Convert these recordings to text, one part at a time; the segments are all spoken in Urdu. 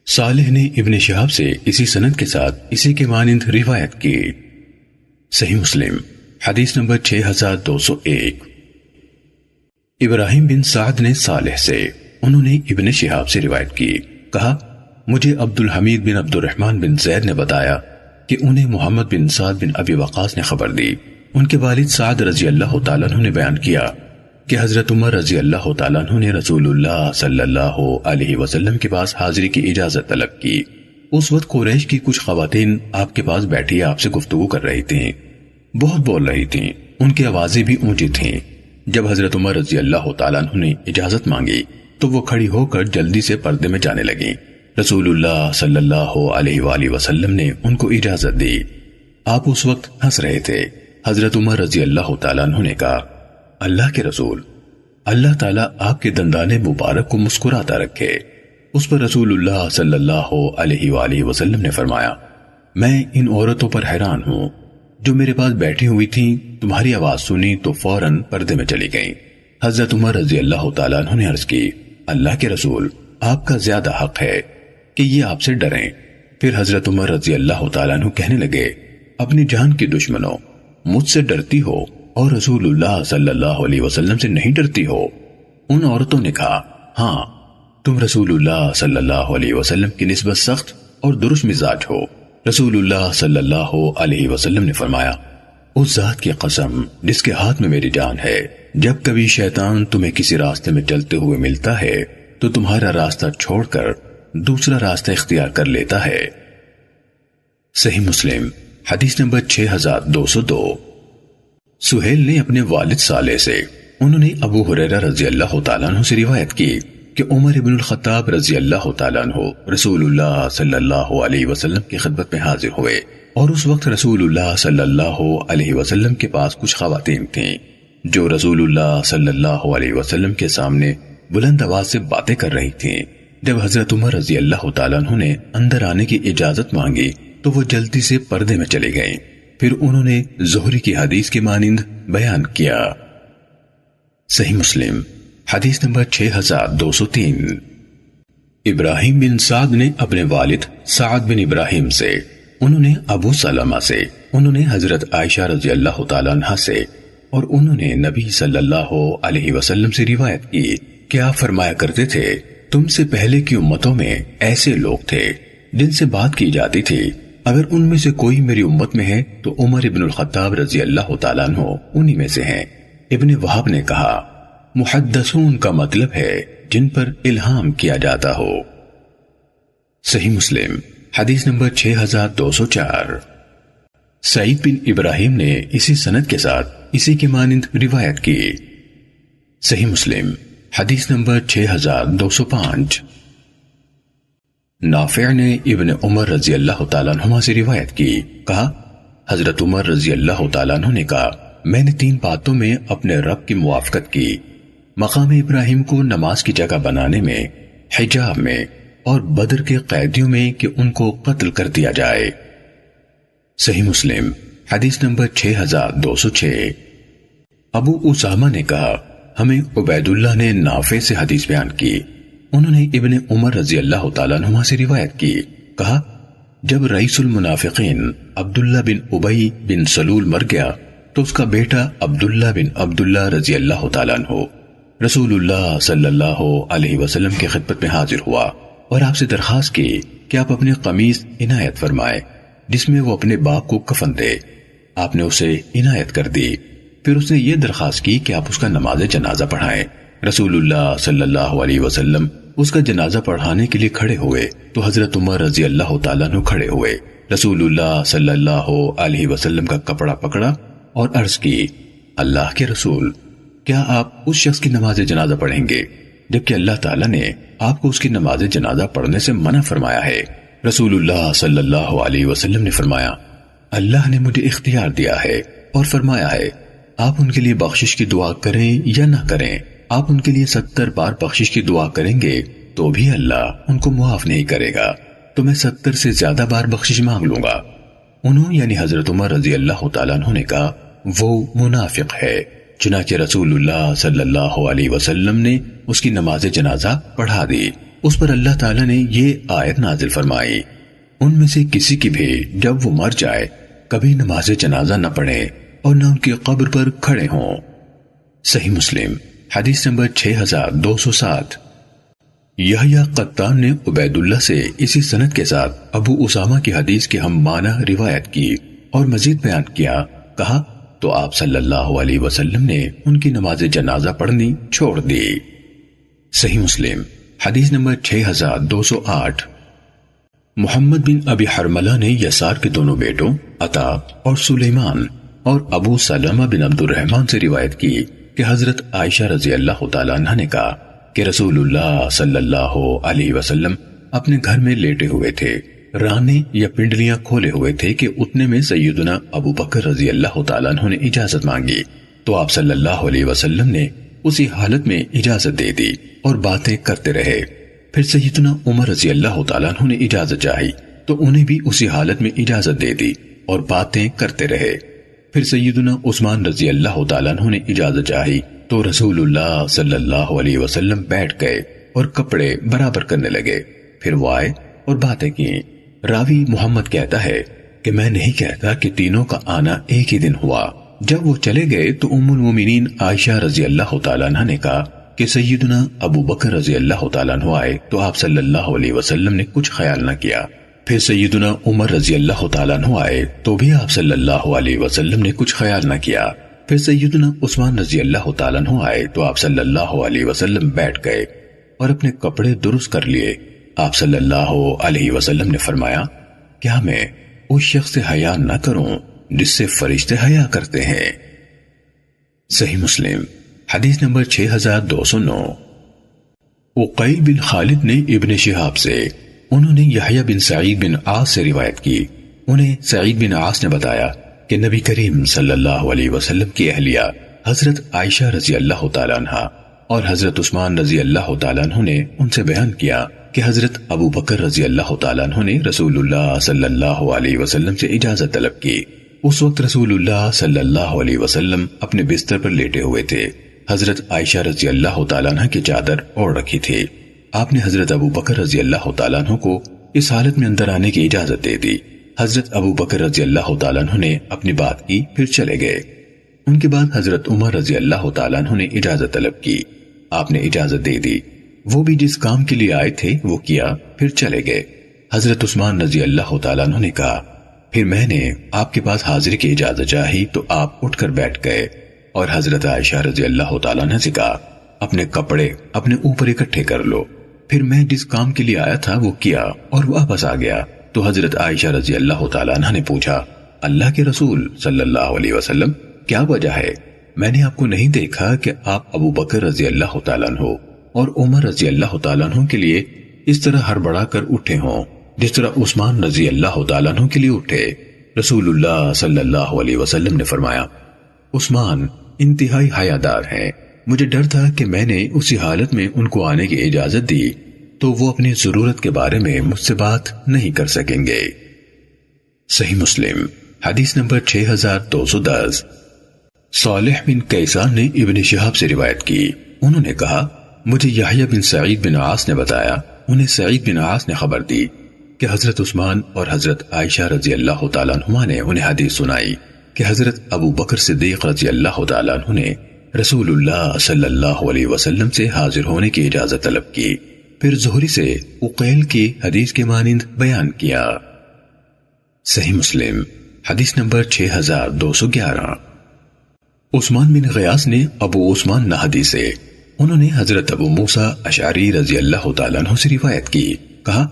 صالح نے ابن شہاب سے اسی سند کے ساتھ اسی کے مانند روایت کی۔ صحیح مسلم حدیث نمبر 6201۔ ابراہیم بن سعد نے صالح سے، انہوں نے ابن شہاب سے روایت کی، کہا مجھے عبد الحمید بن عبد الرحمن بن زید نے بتایا کہ انہیں محمد بن سعد بن ابی وقاص نے خبر دی۔ ان کے والد سعد رضی اللہ تعالیٰ عنہ نے بیان کیا کہ حضرت عمر رضی اللہ تعالیٰ عنہ نے رسول اللہ صلی اللہ علیہ وسلم کے پاس حاضری کی اجازت طلب کی۔ اس وقت قریش کی کچھ خواتین آپ کے پاس بیٹھی آپ سے گفتگو کر رہی تھیں، بہت بول رہی تھیں، ان کی آوازیں بھی اونچی تھیں۔ جب حضرت عمر رضی اللہ تعالیٰ عنہ نے اجازت مانگی تو وہ کھڑی ہو کر جلدی سے پردے میں جانے لگیں۔ رسول اللہ صلی اللہ علیہ وآلہ وسلم نے ان کو اجازت دی۔ آپ اس وقت ہنس رہے تھے۔ حضرت عمر رضی اللہ تعالیٰ عنہ نے کہا اللہ کے رسول، اللہ تعالیٰ آپ کے دندان مبارک کو مسکراتا رکھے۔ اس پر رسول اللہ صلی اللہ علیہ وآلہ وسلم نے فرمایا میں ان عورتوں پر حیران ہوں جو میرے پاس بیٹھی ہوئی تھیں، تمہاری آواز سنی تو فوراً پردے میں چلی گئیں۔ حضرت عمر رضی اللہ تعالیٰ عنہ نے عرض کی اللہ کے رسول، آپ کا زیادہ حق ہے کہ یہ آپ سے ڈریں۔ پھر حضرت عمر رضی اللہ تعالیٰ عنہ کہنے لگے اپنی جان کے دشمنوں، مجھ سے ڈرتی ہو اور رسول اللہ صلی اللہ علیہ وسلم سے نہیں ڈرتی ہو؟ ان عورتوں نے کہا ہاں، تم رسول اللہ صلی اللہ علیہ وسلم کی نسبت سخت اور درست مزاج ہو۔ رسول اللہ صلی اللہ علیہ وسلم نے فرمایا اس ذات کی قسم جس کے ہاتھ میں میری جان ہے، جب کبھی شیطان تمہیں کسی راستے میں چلتے ہوئے ملتا ہے تو تمہارا راستہ چھوڑ کر دوسرا راستہ اختیار کر لیتا ہے۔ صحیح مسلم حدیث نمبر 6202۔ سہیل نے اپنے والد صالح سے، انہوں نے ابو ہریرہ رضی اللہ تعالیٰ عنہ سے روایت کی کہ عمر ابن الخطاب رضی اللہ تعالیٰ عنہ رسول اللہ صلی اللہ علیہ وسلم کی خدمت میں حاضر ہوئے، اور اس وقت رسول اللہ صلی اللہ علیہ وسلم کے پاس کچھ خواتین تھیں جو رسول اللہ صلی اللہ علیہ وسلم کے سامنے بلند آواز سے باتیں کر رہی تھیں۔ جب حضرت عمر رضی اللہ تعالیٰ عنہ نے اندر آنے کی اجازت مانگی تو وہ جلدی سے پردے میں چلے گئیں۔ پھر انہوں نے زہری کی حدیث کے مانند بیان کیا۔ صحیح مسلم حدیث نمبر 6203۔ ابراہیم بن سعد نے اپنے والد سعد بن ابراہیم سے، انہوں نے ابو سلمہ سے، انہوں نے حضرت عائشہ رضی اللہ تعالیٰ عنہ سے، اور انہوں نے نبی صلی اللہ علیہ وسلم سے روایت کی کہ آپ فرمایا کرتے تھے تم سے پہلے کی امتوں میں ایسے لوگ تھے جن سے بات کی جاتی تھی، اگر ان میں سے کوئی میری امت میں ہے تو عمر ابن الخطاب رضی اللہ تعالیٰ عنہ انہی میں سے ہیں۔ ابن وہب نے کہا محدثون کا مطلب ہے جن پر الہام کیا جاتا ہو۔ صحیح مسلم حدیث نمبر 6204۔ سعید بن ابراہیم نے اسی سند کے ساتھ اسی کے مانند روایت کی۔ صحیح مسلم حدیث نمبر 6205۔ نافع نے ابن عمر رضی اللہ تعالیٰ عنہ سے روایت کی، کہا حضرت عمر رضی اللہ تعالیٰ عنہ نے کہا میں نے 3 باتوں میں اپنے رب کی موافقت کی، مقام ابراہیم کو نماز کی جگہ بنانے میں، حجاب میں، اور بدر کے قیدیوں میں کہ ان کو قتل کر دیا جائے۔ صحیح مسلم حدیث نمبر 6206۔ ابو اسامہ نے کہا ہمیں عبید اللہ نے نافع سے حدیث بیان کی، انہوں نے ابن عمر رضی اللہ تعالیٰ عنہ سے روایت کی، کہا جب رئیس المنافقین عبداللہ بن ابی بن سلول مر گیا تو اس کا بیٹا عبداللہ بن عبداللہ رضی اللہ تعالیٰ عنہ رسول اللہ صلی اللہ علیہ وسلم کی خدمت میں حاضر ہوا اور آپ سے درخواست کی کہ آپ اپنے قمیص عنایت فرمائے جس میں وہ اپنے باپ کو کفن دے۔ آپ نے اسے عنایت کر دی۔ پھر اس نے یہ درخواست کی کہ آپ اس کا نماز جنازہ پڑھائیں۔ رسول اللہ صلی اللہ علیہ وسلم اس کا جنازہ پڑھانے کے لیے کھڑے ہوئے تو حضرت عمر رضی اللہ تعالیٰ عنہ کھڑے ہوئے، رسول اللہ صلی اللہ علیہ وسلم کا کپڑا پکڑا اور عرض کی اللہ کے رسول، کیا آپ اس شخص کی نماز جنازہ پڑھیں گے جبکہ اللہ تعالیٰ نے آپ کو اس کی نماز جنازہ پڑھنے سے منع فرمایا ہے؟ رسول اللہ صلی اللہ علیہ وسلم نے فرمایا اللہ نے مجھے اختیار دیا ہے اور فرمایا ہے آپ ان کے لیے بخشش کی دعا کریں یا نہ کریں، آپ ان کے لیے 70 بار بخشش کی دعا کریں گے تو بھی اللہ ان کو معاف نہیں کرے گا، تو میں 70 سے زیادہ بار بخشش مانگ لوں گا۔ انہوں یعنی حضرت عمر رضی اللہ تعالیٰ عنہ نے کہا وہ منافق ہے۔ چنانچہ رسول اللہ صلی اللہ علیہ وسلم نے اس کی نماز جنازہ پڑھا دی اس پر اللہ تعالیٰ نے یہ آیت نازل فرمائی، ان میں سے کسی کی بھی جب وہ مر جائے کبھی نماز جنازہ نہ پڑھے اور نہ ان کی قبر پر کھڑے ہوں۔ صحیح مسلم حدیث نمبر 6207۔ یحییٰ قطان نے عبید اللہ سے اسی سند کے ساتھ ابو اسامہ کی حدیث کی ہم معنی روایت کی اور مزید بیان کیا، کہا تو آپ صلی اللہ علیہ وسلم نے ان کی نماز جنازہ پڑھنی چھوڑ دی۔ صحیح مسلم حدیث نمبر 6208۔ محمد بن ابی حرملہ نے یسار کے دونوں بیٹوں عطا اور سلیمان اور ابو سلمہ بن عبد الرحمن سے روایت کی کہ حضرت عائشہ رضی اللہ تعالیٰ عنہ نے کہا کہ رسول اللہ صلی اللہ علیہ وسلم اپنے گھر میں لیٹے ہوئے تھے، رانے یا پنڈلیاں کھولے ہوئے تھے کہ اتنے میں سیدنا ابو بکر رضی اللہ تعالیٰ عنہ نے اجازت مانگی تو آپ صلی اللہ علیہ وسلم نے اسی حالت میں اجازت دے دی اور باتیں کرتے رہے۔ پھر سیدنا عمر رضی اللہ تعالیٰ عنہ نے اجازت چاہی تو انہیں بھی اسی حالت میں اجازت دے دی اور باتیں کرتے رہے۔ پھر سیدنا عثمان رضی اللہ تعالیٰ عنہ نے اجازت چاہی تو رسول اللہ صلی اللہ علیہ وسلم بیٹھ گئے اور کپڑے برابر کرنے لگے۔ پھر وہ آئے اور باتیں کی۔ راوی محمد کہتا ہے کہ میں نہیں کہتا کہ تینوں کا آنا ایک ہی دن ہوا۔ جب وہ چلے گئے تو ام المومنین عائشہ رضی اللہ تعالیٰ عنہ نے کہا کہ سیدنا ابو بکر رضی اللہ تعالیٰ عنہ آئے تو آپ صلی اللہ علیہ وسلم نے کچھ خیال نہ کیا۔ پھر سیدنا عمر رضی اللہ تعالیٰ عنہ آئے تو بھی آپ صلی اللہ علیہ وسلم نے کچھ خیال نہ کیا۔ پھر سیدنا عثمان رضی اللہ تعالیٰ عنہ آئے تو آپ صلی اللہ علیہ وسلم بیٹھ گئے اور اپنے کپڑے درست کر لیے۔ آپ صلی اللہ علیہ وسلم نے فرمایا، کیا میں اس شخص سے حیا نہ کروں جس سے فرشتے حیا کرتے ہیں؟ صحیح مسلم حدیث نمبر 6209۔ عقیل بن خالد نے ابن شہاب سے، انہوں نے یحییٰ بن سعید بن عاص سے روایت کی، انہیں سعید بن عاص نے بتایا کہ نبی کریم صلی اللہ علیہ وسلم کی اہلیہ حضرت عائشہ رضی اللہ تعالیٰ عنہ اور حضرت عثمان رضی اللہ تعالیٰ عنہ نے ان سے بیان کیا کہ حضرت ابو بکر رضی اللہ تعالیٰ عنہ نے رسول اللہ صلی اللہ علیہ وسلم سے اجازت طلب کی۔ اس وقت رسول اللہ صلی اللہ علیہ وسلم اپنے بستر پر لیٹے ہوئے تھے۔ حضرت عائشہ رضی اللہ تعالیٰ عنہ کی چادر اوڑھ رکھی تھی۔ آپ نے حضرت ابو بکر رضی اللہ تعالیٰ عنہ کو اس حالت میں اندر آنے کی اجازت دے دی۔ حضرت ابو بکر رضی اللہ تعالیٰ عنہ نے اپنی بات کی، پھر چلے گئے۔ ان کے بعد حضرت عمر رضی اللہ تعالیٰ عنہ نے اجازت طلب کی، آپ نے اجازت دے دی۔ وہ بھی جس کام کے لیے آئے تھے وہ کیا، پھر چلے گئے۔ حضرت عثمان رضی اللہ تعالیٰ عنہ نے کہا، پھر میں نے آپ کے پاس حاضری کی اجازت چاہی تو آپ اٹھ کر بیٹھ گئے اور حضرت عائشہ رضی اللہ تعالیٰ عنہ سے کہا، اپنے کپڑے اپنے اوپر اکٹھے کر لو۔ پھر میں جس کام کے لیے آیا تھا وہ کیا اور واپس آ گیا تو حضرت عائشہ رضی اللہ تعالیٰ عنہ نے پوچھا، اللہ کے رسول صلی اللہ علیہ وسلم کیا وجہ ہے؟ میں نے آپ کو نہیں دیکھا کہ آپ ابو بکر رضی اللہ تعالیٰ عنہ اور عمر رضی اللہ تعالیٰ عنہ کے لیے اس طرح ہڑبڑا کر اٹھے ہوں جس طرح عثمان رضی اللہ تعالیٰ عنہ کے لیے اٹھے۔ رسول اللہ صلی اللہ علیہ وسلم نے فرمایا، عثمان انتہائی حیادار ہیں، مجھے ڈر تھا کہ میں نے اسی حالت میں ان کو آنے کی اجازت دی تو وہ اپنی ضرورت کے بارے میں مجھ سے بات نہیں کر سکیں گے۔ صحیح مسلم حدیث نمبر 6210۔ صالح بن کیسان نے ابن شہاب سے روایت کی، انہوں نے کہا، مجھے یحییٰ بن سعید بن عاص نے بتایا، انہیں سعید بن عاص نے خبر دی کہ حضرت عثمان اور حضرت عائشہ رضی اللہ تعالیٰ عنہما نے انہیں حدیث سنائی کہ حضرت ابو بکر صدیق رضی اللہ تعالیٰ عنہ نے رسول اللہ صلی اللہ علیہ وسلم سے حاضر ہونے کی اجازت طلب کی، پھر زہری سے عقیل کی حدیث کے مانند بیان کیا۔ صحیح مسلم حدیث نمبر 6211۔ عثمان بن غیاث نے ابو عثمان نہدی سے، انہوں نے حضرت ابو موسیٰ اشعری رضی اللہ تعالیٰ عنہ سے روایت کی، کہا،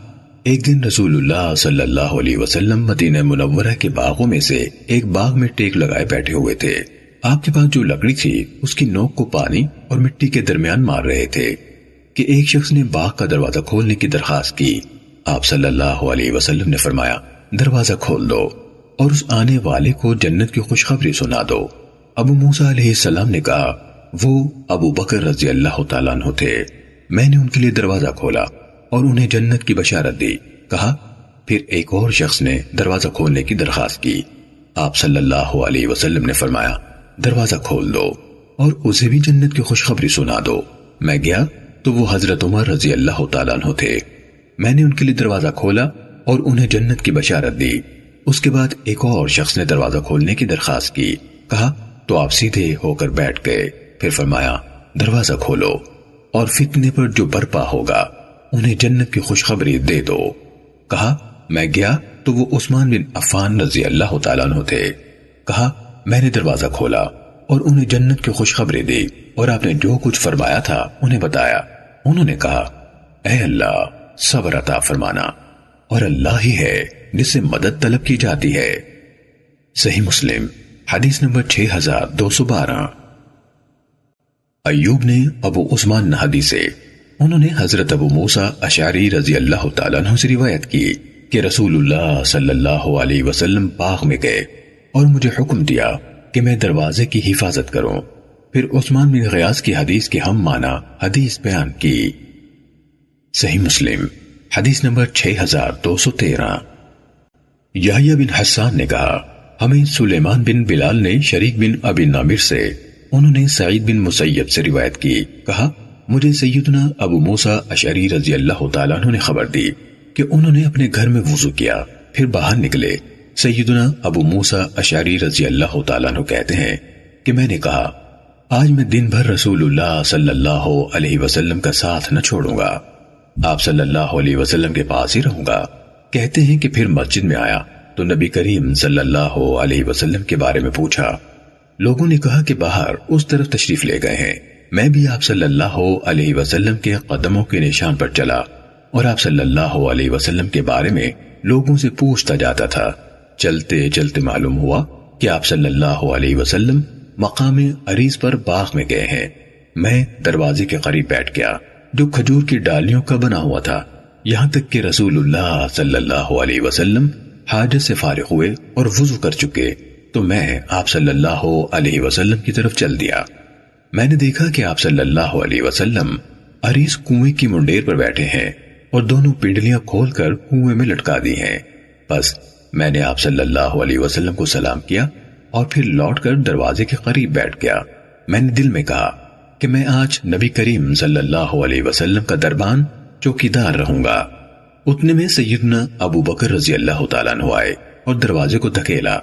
ایک دن رسول اللہ صلی اللہ علیہ وسلم مدینہ منورہ کے باغوں میں سے ایک باغ میں ٹیک لگائے بیٹھے ہوئے تھے۔ آپ کے پاس جو لکڑی تھی اس کی نوک کو پانی اور مٹی کے درمیان مار رہے تھے کہ ایک شخص نے باغ کا دروازہ کھولنے کی درخواست کی۔ آپ صلی اللہ علیہ وسلم نے فرمایا، دروازہ کھول دو اور اس آنے والے کو جنت کی خوشخبری سنا دو۔ ابو موسیٰ علیہ السلام نے کہا، وہ ابو بکر رضی اللہ تعالیٰ عنہ تھے۔ میں نے ان کے لیے دروازہ کھولا اور انہیں جنت کی بشارت دی۔ کہا، پھر ایک اور شخص نے دروازہ کھولنے کی درخواست کی۔ آپ صلی اللہ علیہ وسلم نے فرمایا، دروازہ کھول دو اور اسے بھی جنت کی خوشخبری سنا دو۔ میں گیا تو وہ حضرت عمر رضی اللہ تعالیٰ عنہ تھے۔ میں نے ان کے لیے دروازہ کھولا اور انہیں جنت کی بشارت دی۔ اس کے بعد ایک اور شخص نے دروازہ کھولنے کی درخواست کی، کہا تو آپ سیدھے ہو کر بیٹھ گئے۔ پھر فرمایا دروازہ کھولو اور فتنے پر جو برپا ہوگا انہیں جنت کی خوشخبری دے دو۔ کہا میں گیا تو وہ عثمان بن عفان رضی اللہ تعالیٰ عنہ تھے۔ کہا میں نے دروازہ کھولا اور انہیں جنت کی خوشخبری دی اور آپ نے جو کچھ فرمایا تھا انہیں بتایا۔ انہوں نے کہا اے اللہ صبر عطا فرمانا، اور اللہ ہی ہے جس سے مدد طلب کی جاتی ہے۔ صحیح مسلم حدیث نمبر 6212۔ ایوب نے ابو عثمان نہدی سے، انہوں نے حضرت ابو موسیٰ اشعری رضی اللہ تعالیٰ عنہ سے روایت کی کہ رسول اللہ صلی اللہ علیہ وسلم باغ میں گئے اور مجھے حکم دیا کہ میں دروازے کی حفاظت کروں۔ پھر عثمان بن غیاث کی حدیث کی ہم معنی حدیث بیان کی۔ صحیح مسلم حدیث نمبر 6213۔ یحییٰ بن حسان نے کہا ہمیں سلیمان بن بلال نے شریک بن ابی نامر سے، انہوں نے سعید بن مسیب سے روایت کی، کہا مجھے سیدنا ابو موسیٰ اشعری رضی اللہ تعالیٰ عنہ نے خبر دی کہ انہوں نے اپنے گھر میں وضو کیا، پھر باہر نکلے۔ سیدنا ابو موسیٰ اشعری رضی اللہ تعالیٰ عنہ کہتے ہیں کہ میں نے کہا آج میں دن بھر رسول اللہ صلی اللہ علیہ وسلم کا ساتھ نہ چھوڑوں گا، آپ صلی اللہ علیہ وسلم کے پاس ہی رہوں گا۔ کہتے ہیں کہ پھر مسجد میں آیا تو نبی کریم صلی اللہ علیہ وسلم کے بارے میں پوچھا۔ لوگوں نے کہا کہ باہر اس طرف تشریف لے گئے ہیں۔ میں بھی آپ صلی اللہ علیہ وسلم کے قدموں کے نشان پر چلا اور آپ صلی اللہ علیہ وسلم کے بارے میں لوگوں سے پوچھتا جاتا تھا۔ چلتے چلتے معلوم ہوا کہ آپ صلی اللہ علیہ وسلم مقام عریض پر باغ میں گئے ہیں۔ میں دروازے کے قریب بیٹھ گیا جو کھجور کی ڈالیوں کا بنا ہوا تھا، یہاں تک کہ رسول اللہ صلی اللہ علیہ وسلم حاجت سے فارغ ہوئے اور وضو کر چکے تو میں آپ صلی اللہ علیہ وسلم کی طرف چل دیا۔ میں نے دیکھا کہ آپ صلی اللہ علیہ وسلم عریض کنویں کی منڈیر پر بیٹھے ہیں اور دونوں پنڈلیاں کھول کر کنویں میں لٹکا دی ہیں۔ بس میں نے آپ صلی اللہ علیہ وسلم کو سلام کیا اور پھر لوٹ کر دروازے کے قریب بیٹھ گیا۔ میں نے دل میں کہا کہ میں آج نبی کریم صلی اللہ علیہ وسلم کا دربان چوکیدار رہوں گا۔ اتنے میں سیدنا ابو بکر رضی اللہ تعالیٰ عنہ آئے اور دروازے کو دھکیلا۔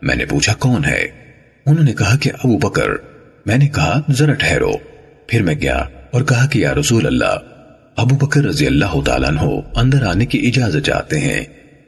میں نے پوچھا کون ہے؟ انہوں نے کہا کہ ابو بکر۔ میں نے کہا ذرا ٹھہرو۔ پھر میں گیا اور کہا کہ یا رسول اللہ، ابو بکر رضی اللہ تعالیٰ عنہ اندر آنے کی اجازت چاہتے ہیں۔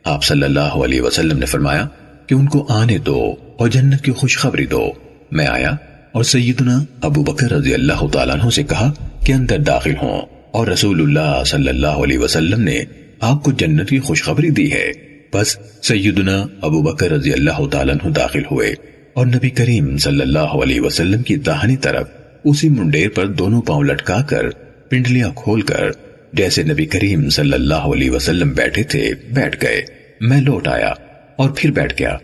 آپ صلی اللہ علیہ وسلم نے فرمایا کہ ان کو آنے دو اور جنت کی خوشخبری دو۔ میں آیا اور سیدنا ابو بکر رضی اللہ تعالیٰ عنہ سے کہا کہ اندر داخل ہوں، اور رسول اللہ صلی اللہ علیہ وسلم نے آپ کو جنت کی خوشخبری دی ہے۔ بس سیدنا ابو بکر رضی اللہ تعالیٰ عنہ داخل ہوئے اور نبی کریم صلی اللہ علیہ وسلم کی داہنی طرف اسی منڈیر پر دونوں پاؤں لٹکا کر پنڈلیاں کھول کر جیسے نبی کریم صلی اللہ علیہ وسلم بیٹھے تھے بیٹھ گئے۔ میں لوٹ آیا اور پھر بیٹھ گیا،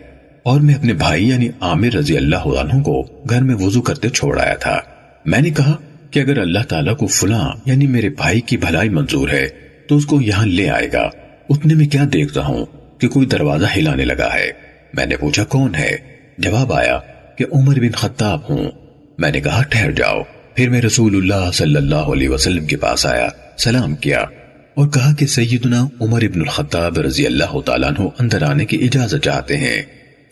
اور میں اپنے بھائی یعنی عامر رضی اللہ عنہ کو گھر میں وضو کرتے چھوڑ آیا تھا۔ میں نے کہا کہ اگر اللہ تعالیٰ کو فلاں یعنی میرے بھائی کی بھلائی منظور ہے تو اس کو یہاں لے آئے گا۔ اتنے میں کیا دیکھتا ہوں کہ کوئی دروازہ ہلانے لگا ہے۔ میں نے پوچھا کون ہے؟ جواب آیا کہ عمر بن خطاب ہوں۔ میں نے کہا ٹھہر جاؤ۔ پھر میں رسول اللہ صلی اللہ علیہ وسلم کے پاس آیا، سلام کیا اور کہا کہ سیدنا عمر بن الخطاب رضی اللہ تعالیٰ عنہ اندر آنے کی اجازت چاہتے ہیں۔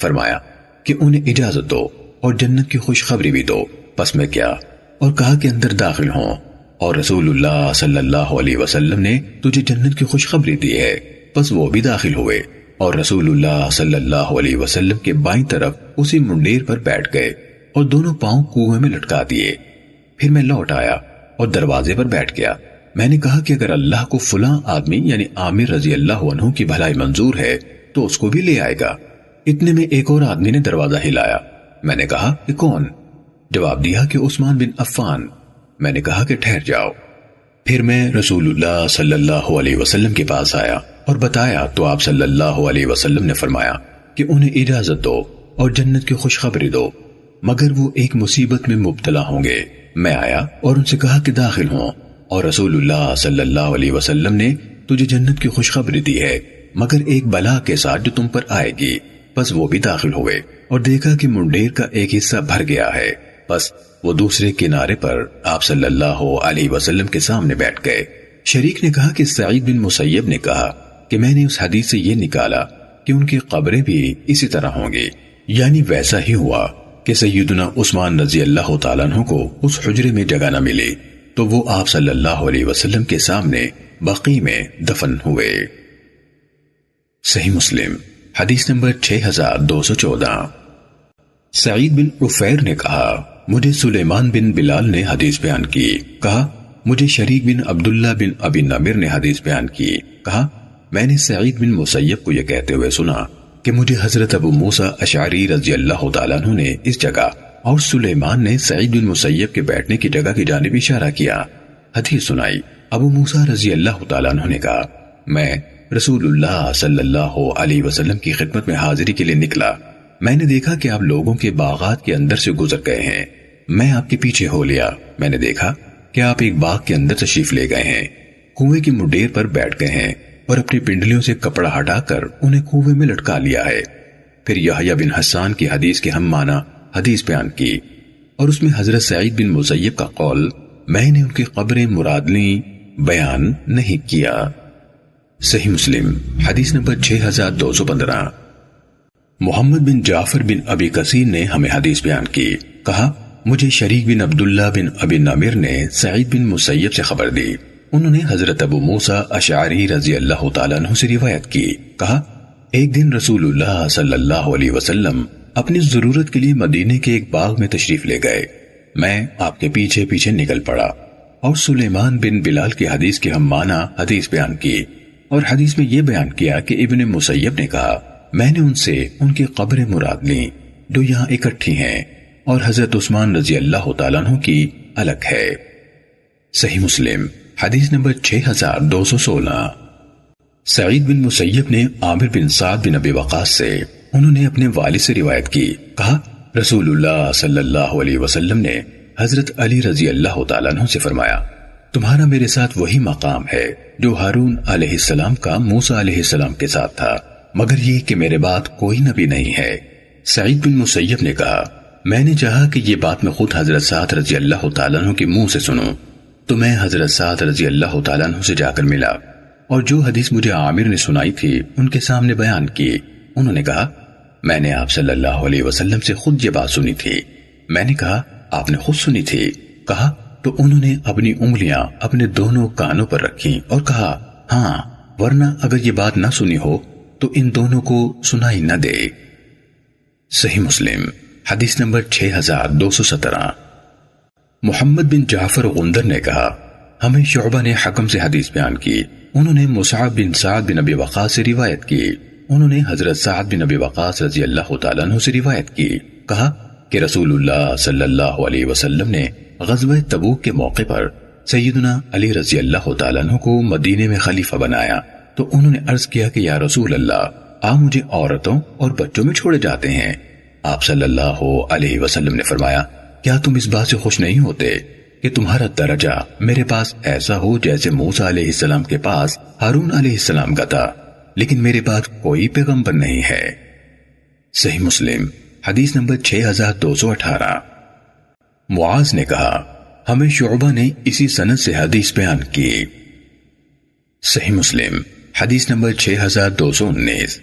فرمایا کہ انہیں اجازت دو اور جنت کی خوشخبری بھی دو۔ پس میں کیا اور کہا کہ اندر داخل ہوں، اور رسول اللہ صلی اللہ علیہ وسلم نے تجھے جنت کی خوشخبری دی ہے۔ پس وہ بھی داخل ہوئے اور رسول اللہ صلی اللہ علیہ وسلم کے بائیں طرف اسی منڈیر پر بیٹھ گئے اور دونوں پاؤں کنویں میں لٹکا دیے۔ پھر میں لوٹ آیا اور دروازے پر بیٹھ گیا۔ میں نے کہا کہ اگر اللہ کو فلاں آدمی یعنی عامر رضی اللہ عنہ کی بھلائی منظور ہے تو اس کو بھی لے آئے گا۔ اتنے میں ایک اور آدمی نے دروازہ ہلایا۔ میں نے کہا کہ کون؟ جواب دیا کہ عثمان بن عفان۔ میں نے کہا کہ ٹھہر جاؤ۔ پھر میں رسول اللہ صلی اللہ علیہ وسلم کے پاس آیا اور بتایا تو آپ صلی اللہ علیہ وسلم نے فرمایا کہ انہیں اجازت دو اور جنت کی خوشخبری دو، مگر وہ ایک مصیبت میں مبتلا ہوں گے۔ میں آیا اور ان سے کہا کہ داخل ہوں، اور رسول اللہ صلی اللہ علیہ وسلم نے تجھے جنت کی خوشخبری دی ہے مگر ایک بلا کے ساتھ جو تم پر آئے گی۔ بس وہ بھی داخل ہوئے اور دیکھا کہ منڈیر کا ایک حصہ بھر گیا ہے۔ بس وہ دوسرے کنارے پر آپ صلی اللہ علیہ وسلم کے سامنے بیٹھ گئے۔ شریک نے کہا کہ سعید بن مسیب نے کہا کہ میں نے اس حدیث سے یہ نکالا کہ ان کی قبریں بھی اسی طرح ہوں گی، یعنی ویسا ہی ہوا کہ سیدنا عثمان رضی اللہ تعالیٰ عنہ کو اس حجرے میں جگہ نہ ملی تو وہ آپ صلی اللہ علیہ وسلم کے سامنے بقیع میں دفن ہوئے۔ صحیح مسلم حدیث نمبر 6214۔ سعید بن عفیر نے کہا مجھے سلیمان بن بلال نے حدیث بیان کی، کہا مجھے شریک بن عبداللہ بن ابی نمر نے حدیث بیان کی، کہا میں نے سعید بن مسیب کو یہ کہتے ہوئے سنا کہ مجھے حضرت ابو موسیٰ اشعری رضی اللہ تعالیٰ عنہ نے اس جگہ اور سلیمان نے سعید بن مسیب کے بیٹھنے کی جگہ کی جانب اشارہ کیا۔ حدیث سنائی۔ ابو موسیٰ رضی اللہ تعالیٰ عنہ نے کہا میں رسول اللہ صلی اللہ علیہ وسلم کی خدمت میں حاضری کے لیے نکلا، میں نے دیکھا کہ آپ لوگوں کے باغات کے اندر سے گزر گئے ہیں، میں آپ کے پیچھے ہو لیا، میں نے دیکھا کہ آپ ایک باغ کے اندر تشریف لے گئے ہیں، کنویں کی مڈیر پر بیٹھ گئے ہیں اور اپنی پنڈلیوں سے کپڑا ہٹا کر انہیں کنویں میں لٹکا لیا ہے۔ پھر یحییٰ بن حسان کی حدیث کے ہم معنی حدیث بیان کی اور اس میں حضرت سعید بن مسیب کا قول میں نے ان کی قبریں مراد لیں بیان نہیں کیا۔ صحیح مسلم حدیث نمبر 6215۔ محمد بن جعفر بن ابی کثیر نے ہمیں حدیث بیان کی، کہا مجھے شریک بن عبداللہ بن ابی نمر نے سعید بن مسیب سے خبر دی، انہوں نے حضرت ابو موسیٰ اشعری رضی اللہ تعالیٰ عنہ سے روایت کی، کہا ایک دن رسول اللہ صلی اللہ علیہ وسلم اپنی ضرورت کے لیے مدینے کے ایک باغ میں تشریف لے گئے، میں آپ کے پیچھے پیچھے نکل پڑا اور سلیمان بن بلال کی حدیث کے ہم معنی حدیث بیان کی اور حدیث میں یہ بیان کیا کہ ابن مسیب نے کہا میں نے ان سے ان کی قبریں مراد لیں جو یہاں اکٹھی ہیں اور حضرت عثمان رضی اللہ تعالیٰ عنہ کی الگ ہے۔ صحیح مسلم حدیث نمبر 6216۔ سعید بن مسیب نے عامر بن سعد بن ابی وقاص سے انہوں نے اپنے والد سے روایت کی، کہا رسول اللہ صلی اللہ علیہ وسلم نے حضرت علی رضی اللہ تعالیٰ عنہ سے فرمایا تمہارا میرے ساتھ وہی مقام ہے جو ہارون علیہ السلام کا موسیٰ علیہ السلام کے ساتھ تھا، مگر یہ کہ میرے بعد کوئی نبی نہیں ہے۔ سعید بن مسیب نے کہا میں نے چاہا کہ یہ بات میں خود حضرت سعد رضی اللہ تعالیٰ عنہ کے منہ سے سنوں، تو میں حضرت سعد رضی اللہ تعالیٰ عنہ سے جا کر ملا اور جو حدیث مجھے عامر نے سنائی تھی ان کے سامنے بیان کی۔ انہوں نے کہا میں نے آپ صلی اللہ علیہ وسلم سے خود یہ بات سنی تھی۔ میں نے کہا آپ نے خود سنی تھی؟ کہا تو انہوں نے اپنی انگلیاں اپنے دونوں کانوں پر رکھیں اور کہا ہاں، ورنہ اگر یہ بات نہ سنی ہو تو ان دونوں کو سنائی نہ دے۔ صحیح مسلم حدیث نمبر 6217۔ محمد بن جعفر غندر نے کہا ہمیں شعبہ نے حکم سے حدیث بیان کی، انہوں نے مصعب بن سعد بن ابی وقاص سے روایت کی، انہوں نے حضرت سعد بن ابی وقاص رضی اللہ تعالیٰ عنہ سے روایت کی، کہا کہ رسول اللہ صلی اللہ علیہ وسلم نے غزوہ تبوک کے موقع پر سیدنا علی رضی اللہ تعالیٰ عنہ کو مدینے میں خلیفہ بنایا، تو انہوں نے عرض کیا کہ یا رسول اللہ آپ مجھے عورتوں اور بچوں میں چھوڑے جاتے ہیں۔ آپ صلی اللہ علیہ وسلم نے فرمایا کیا تم اس بات سے خوش نہیں ہوتے کہ تمہارا درجہ میرے پاس ایسا ہو جیسے موسیٰ علیہ السلام کے پاس ہارون علیہ السلام کا تھا، لیکن میرے پاس کوئی پیغمبر نہیں ہے۔ صحیح مسلم حدیث نمبر 6218۔ معاذ نے کہا ہمیں شعبہ نے اسی سند سے حدیث بیان کی۔ صحیح مسلم حدیث نمبر 6219۔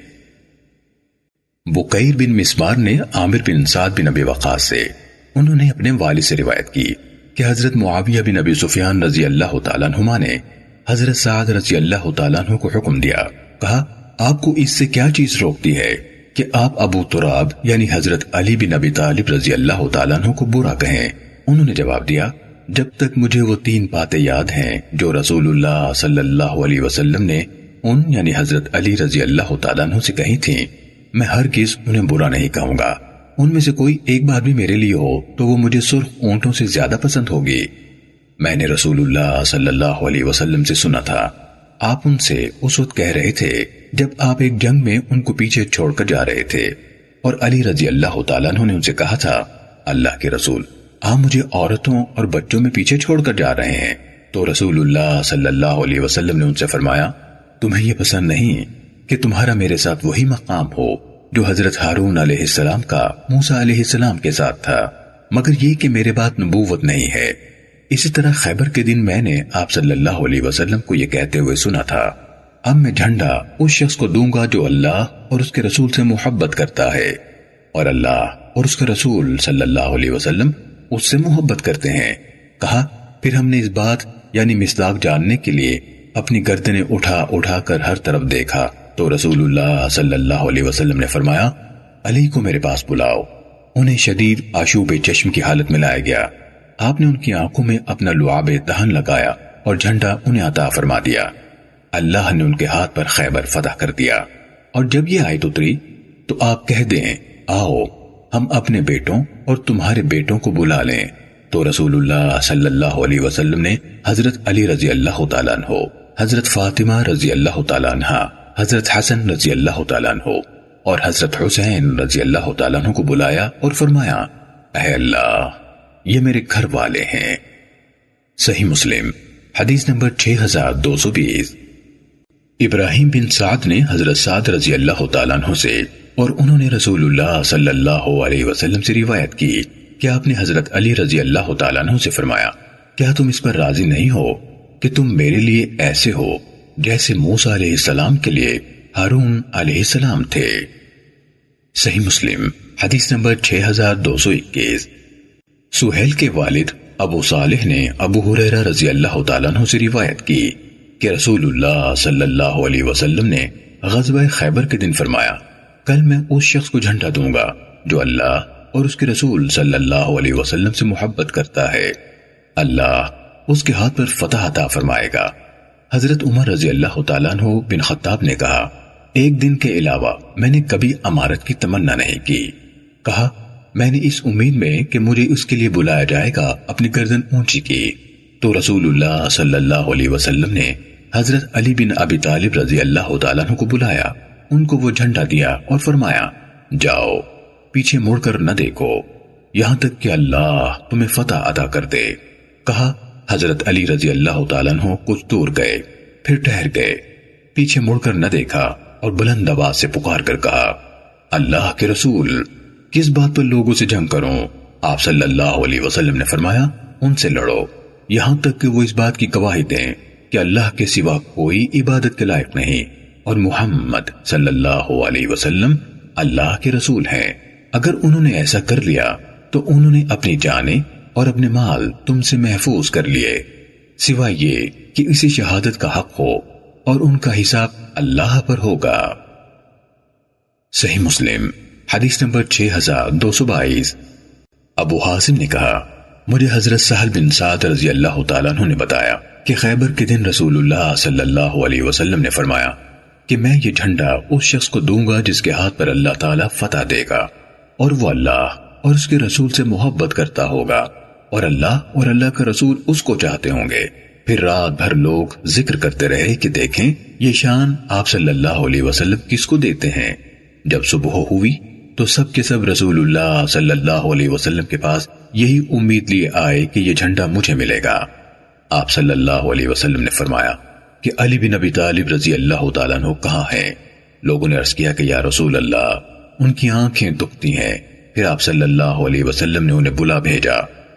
بقیر بن مسمار نے عامر بن سعد بن ابی وقاص سے انہوں نے اپنے والد سے روایت کی کہ حضرت معاویہ بن ابی سفیان رضی اللہ تعالیٰ عنہما نے حضرت سعد رضی اللہ تعالیٰ عنہ کو حکم دیا، کہا آپ کو اس سے کیا چیز روکتی ہے کہ آپ ابو تراب یعنی حضرت علی بن ابی طالب رضی اللہ تعالیٰ عنہ کو برا کہیں؟ انہوں نے جواب دیا جب تک مجھے وہ 3 باتیں یاد ہیں جو رسول اللہ صلی اللہ علیہ وسلم نے ان یعنی حضرت علی رضی اللہ تعالیٰ عنہ سے کہی تھیں، میں ہرگز انہیں برا نہیں کہوں گا۔ ان میں سے کوئی ایک بات بھی میرے لیے ہو تو وہ مجھے سرخ اونٹوں سے زیادہ پسند ہوگی۔ میں نے رسول اللہ صلی اللہ علیہ وسلم سے سنا تھا، آپ ان سے اس وقت کہہ رہے تھے جب آپ ایک جنگ میں ان کو پیچھے چھوڑ کر جا رہے تھے، اور علی رضی اللہ تعالیٰ عنہ نے ان سے کہا تھا اللہ کے رسول آپ مجھے عورتوں اور بچوں میں پیچھے چھوڑ کر جا رہے ہیں، تو رسول اللہ صلی اللہ علیہ وسلم نے ان سے فرمایا تمہیں یہ پسند نہیں کہ تمہارا میرے ساتھ وہی مقام ہو جو حضرت ہارون علیہ السلام کا موسیٰ علیہ السلام کے ساتھ تھا؟ مگر یہ کہ میرے بعد نبوت نہیں ہے۔ اسی طرح خیبر کے دن میں نے آپ صلی اللہ علیہ وسلم کو یہ کہتے ہوئے سنا تھا، اب میں جھنڈا اس شخص کو دوں گا جو اللہ اور اس کے رسول سے محبت کرتا ہے، اور اللہ اور اس کے رسول صلی اللہ علیہ وسلم اس سے محبت کرتے ہیں۔ کہا پھر ہم نے اس بات یعنی مصداق جاننے کے لیے اپنی گردنیں اٹھا اٹھا کر ہر طرف دیکھا تو رسول اللہ صلی اللہ علیہ وسلم نے فرمایا، علی کو میرے پاس بلاؤ۔ انہیں شدید آشوب چشم کی حالت میں لایا گیا۔ آپ نے ان کی آنکھوں میں اپنا لعاب دہن لگایا اور جھنڈا انہیں عطا فرما دیا۔ اللہ نے ان کے ہاتھ پر خیبر فتح کر دیا۔ اور جب یہ آیت اتری تو آپ کہہ دیں، آؤ ہم اپنے بیٹوں اور تمہارے بیٹوں کو بلا لیں۔ تو رسول اللہ صلی اللہ علیہ وسلم نے حضرت علی رضی اللہ تعالیٰ عنہ، حضرت فاطمہ رضی اللہ تعالیٰ عنہ، حضرت حسن رضی اللہ تعالیٰ عنہ اور حضرت حسین رضی اللہ تعالیٰ عنہ کو بلایا اور فرمایا، اے اللہ یہ میرے گھر والے ہیں۔ صحیح مسلم حدیث نمبر 6220۔ ابراہیم بن سعد نے حضرت سعد رضی اللہ تعالیٰ عنہ سے اور انہوں نے رسول اللہ صلی اللہ علیہ وسلم سے روایت کی کہ آپ نے حضرت علی رضی اللہ تعالیٰ عنہ سے فرمایا، کیا تم اس پر راضی نہیں ہو کہ تم میرے لیے ایسے ہو جیسے موسیٰ علیہ السلام کے لیے ہارون علیہ السلام تھے؟ صحیح مسلم حدیث نمبر 6221۔ سہیل کے والد ابو صالح نے ابو ہریرہ رضی اللہ تعالیٰ عنہ سے روایت کی کہ رسول اللہ صلی اللہ علیہ وسلم نے غزوہ خیبر کے دن فرمایا، کل میں اس شخص کو جھنڈا دوں گا جو اللہ اور اس کے رسول صلی اللہ علیہ وسلم سے محبت کرتا ہے، اللہ اس کے ہاتھ پر فتح عطا فرمائے گا۔ حضرت عمر رضی اللہ تعالیٰ عنہ بن خطاب نے کہا، ایک دن کے علاوہ میں نے کبھی امارت کی تمنا نہیں کی۔ کہا میں نے اس امید میں کہ مجھے اس کے لیے بلایا جائے گا اپنی گردن اونچی کی تو رسول اللہ صلی اللہ علیہ وسلم نے حضرت علی بن ابی طالب رضی اللہ تعالیٰ عنہ کو بلایا، ان کو وہ جھنڈا دیا اور فرمایا، جاؤ پیچھے مڑ کر نہ دیکھو یہاں تک کہ اللہ تمہیں فتح عطا کر دے۔ کہا حضرت علی رضی اللہ تعالیٰ عنہ کچھ دور گئے، پھر ٹھہر گئے، پیچھے مڑ کر نہ دیکھا اور بلند آواز سے پکار کر کہا، اللہ کے رسول کس بات پر لوگوں سے جنگ کروں؟ آپ صلی اللہ علیہ وسلم نے فرمایا، ان سے لڑو یہاں تک کہ وہ اس بات کی گواہی دیں کہ اللہ کے سوا کوئی عبادت کے لائق نہیں اور محمد صلی اللہ علیہ وسلم اللہ کے رسول ہیں۔ اگر انہوں نے ایسا کر لیا تو انہوں نے اپنی جانیں اور اپنے مال تم سے محفوظ کر لیے، سوائے یہ کہ اسی شہادت کا حق ہو اور ان کا حساب اللہ پر ہوگا۔ صحیح مسلم حدیث نمبر 6222۔ ابو حاسم نے کہا، مجھے حضرت سہل بن سعد رضی اللہ تعالیٰ عنہ نے بتایا کہ خیبر کے دن رسول اللہ صلی اللہ علیہ وسلم نے فرمایا کہ میں یہ جھنڈا اس شخص کو دوں گا جس کے ہاتھ پر اللہ تعالیٰ فتح دے گا اور وہ اللہ اور اس کے رسول سے محبت کرتا ہوگا اور اللہ کا رسول اس کو چاہتے ہوں گے۔ پھر رات بھر لوگ ذکر کرتے رہے کہ دیکھیں یہ شان آپ صلی اللہ علیہ وسلم کس کو دیتے ہیں۔ جب صبح ہوئی تو سب کے سب رسول اللہ صلی اللہ علیہ وسلم کے پاس یہی امید لیے آئے کہ یہ جھنڈا مجھے ملے گا۔ آپ صلی اللہ علیہ وسلم نے فرمایا کہ علی بن ابی طالب رضی اللہ تعالیٰ عنہ کہاں ہیں؟ لوگوں نے عرض کیا کہ یا رسول اللہ ان کی آنکھیں دکھتی ہیں۔ پھر آپ صلی اللہ علیہ وسلم نے انہیں بلا بھیجا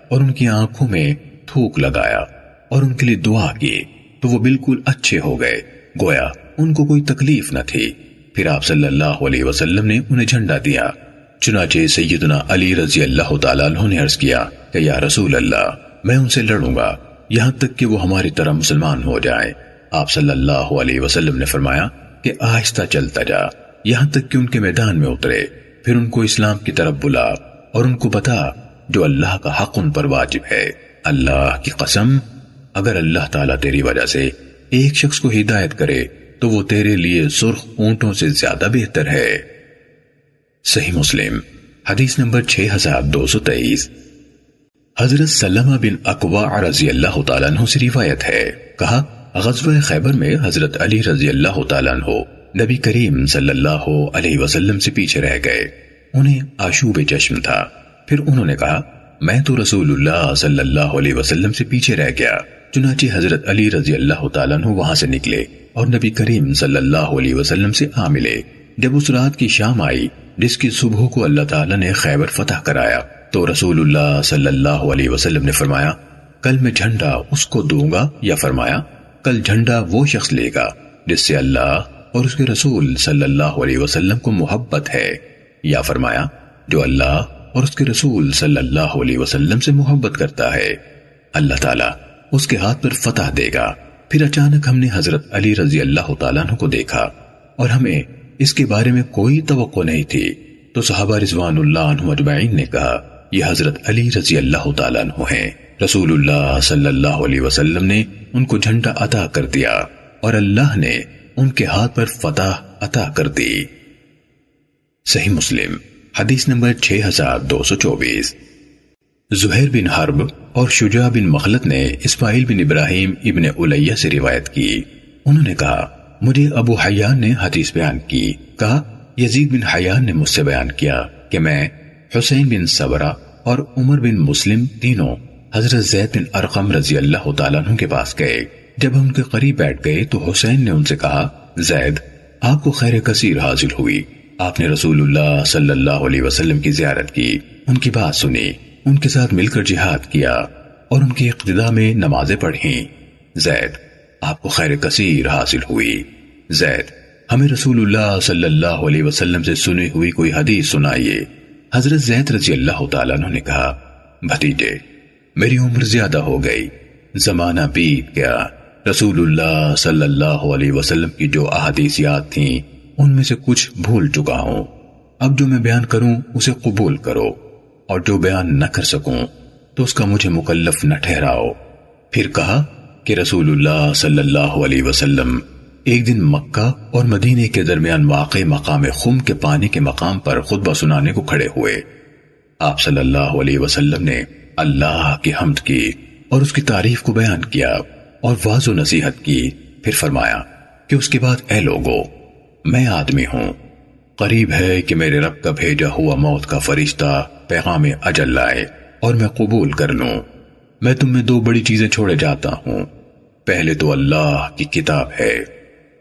اور ان کی آنکھوں میں تھوک لگایا اور ان کے لیے دعا کی تو وہ بالکل اچھے ہو گئے، گویا ان کو کوئی تکلیف نہ تھی۔ پھر آپ صلی اللہ علیہ وسلم نے انہیں جھنڈا دیا۔ چنانچہ سیدنا علی رضی اللہ تعالیٰ عنہ نے عرض کیا کہ یا رسول اللہ میں ان سے لڑوں گا یہاں تک کہ وہ ہماری طرح مسلمان ہو جائیں۔ آپ صلی اللہ علیہ وسلم نے فرمایا کہ آہستہ چلتا جا یہاں تک کہ ان کے میدان میں اترے، پھر ان کو اسلام کی طرف بلا اور ان کو بتا جو اللہ کا حق ان پر واجب ہے۔ اللہ کی قسم اگر اللہ تعالیٰ تیری وجہ سے ایک شخص کو ہدایت کرے تو وہ تیرے لیے سرخ اونٹوں سے زیادہ بہتر ہے۔ صحیح مسلم حدیث نمبر 6223۔ حضرت سلمہ بن اکوع رضی اللہ تعالیٰ عنہ سے روایت ہے، کہا غزوہ خیبر میں حضرت علی رضی اللہ تعالیٰ عنہ نبی کریم صلی اللہ علیہ وسلم سے پیچھے رہ گئے، انہیں آشوب چشم تھا۔ پھر انہوں نے کہا میں تو رسول اللہ صلی اللہ علیہ وسلم سے پیچھے رہ گیا۔ چنانچہ حضرت علی رضی اللہ تعالیٰ عنہ وہاں سے نکلے اور نبی کریم صلی اللہ علیہ وسلم سے آ ملے۔ جب اس رات کی شام آئی جس کی صبح کو اللہ تعالیٰ نے خیبر فتح کرایا تو رسول اللہ صلی اللہ علیہ وسلم نے فرمایا کل میں جھنڈا اس کو دوں گا، یا فرمایا کل جھنڈا وہ شخص لے گا جس سے اللہ اور اس کے رسول صلی اللہ علیہ وسلم کو محبت ہے، یا فرمایا جو اللہ اور اس کے رسول صلی اللہ علیہ وسلم سے محبت کرتا ہے اللہ تعالیٰ اس کے ہاتھ پر فتح دے گا۔ پھر اچانک ہم نے حضرت علی رضی اللہ تعالیٰ عنہ کو دیکھا اور ہمیں اس کے بارے میں کوئی توقع نہیں تھی، تو صحابہ رضوان اللہ عنہم اجمعین نے کہا یہ حضرت علی رضی اللہ تعالیٰ عنہ ہیں۔ رسول اللہ صلی اللہ علیہ وسلم نے ان کو جھنڈا عطا کر دیا اور اللہ نے ان کے ہاتھ پر فتح عطا کر دی۔ صحیح مسلم حدیث نمبر 6224۔ زہیر بن حرب اور شجاع بن مخلد نے اسماعیل بن ابراہیم ابن الیہ سے روایت کی، انہوں نے کہا مجھے ابو حیان نے حدیث بیان کی، کہا یزید بن حیان نے مجھ سے بیان کیا کہ میں حسین بن صبرہ اور عمر بن مسلم تینوں حضرت زید بن ارقم رضی اللہ تعالیٰ عنہ کے پاس گئے۔ جب ہم ان کے قریب بیٹھ گئے تو حسین نے ان سے کہا زید آپ کو خیر کثیر حاصل ہوئی، آپ نے رسول اللہ صلی اللہ علیہ وسلم کی زیارت کی، ان کی بات سنی، ان کے ساتھ مل کر جہاد کیا اور ان کی اقتداء میں نمازیں پڑھیں۔ زید آپ کو خیر کثیر حاصل ہوئی۔ زید ہمیں رسول اللہ صلی اللہ علیہ وسلم سے سنی ہوئی کوئی حدیث سنائیے۔ حضرت زید رضی اللہ تعالیٰ عنہ نے کہا بھتیجے میری عمر زیادہ ہو گئی، زمانہ بیت گیا، رسول اللہ صلی اللہ علیہ وسلم کی جو احادیث یاد تھیں ان میں سے کچھ بھول چکا ہوں، اب جو میں بیان کروں اسے قبول کرو، اور جو بیان نہ کر سکوں تو اس کا مجھے مکلف نہ ٹھہراؤ۔ پھر کہا کہ رسول اللہ صلی اللہ علیہ وسلم ایک دن مکہ اور مدینے کے درمیان واقع مقام خم کے پانی کے مقام پر خطبہ سنانے کو کھڑے ہوئے۔ آپ صلی اللہ علیہ وسلم نے اللہ کی حمد کی اور اس کی تعریف کو بیان کیا اور واضح و نصیحت کی، پھر فرمایا کہ اس کے بعد اے لوگو میں آدمی ہوں، قریب ہے کہ میرے رب کا بھیجا ہوا موت کا فرشتہ پیغام اجل لائے اور میں قبول کر لوں۔ میں تم میں دو بڑی چیزیں چھوڑے جاتا ہوں، پہلے تو اللہ کی کتاب ہے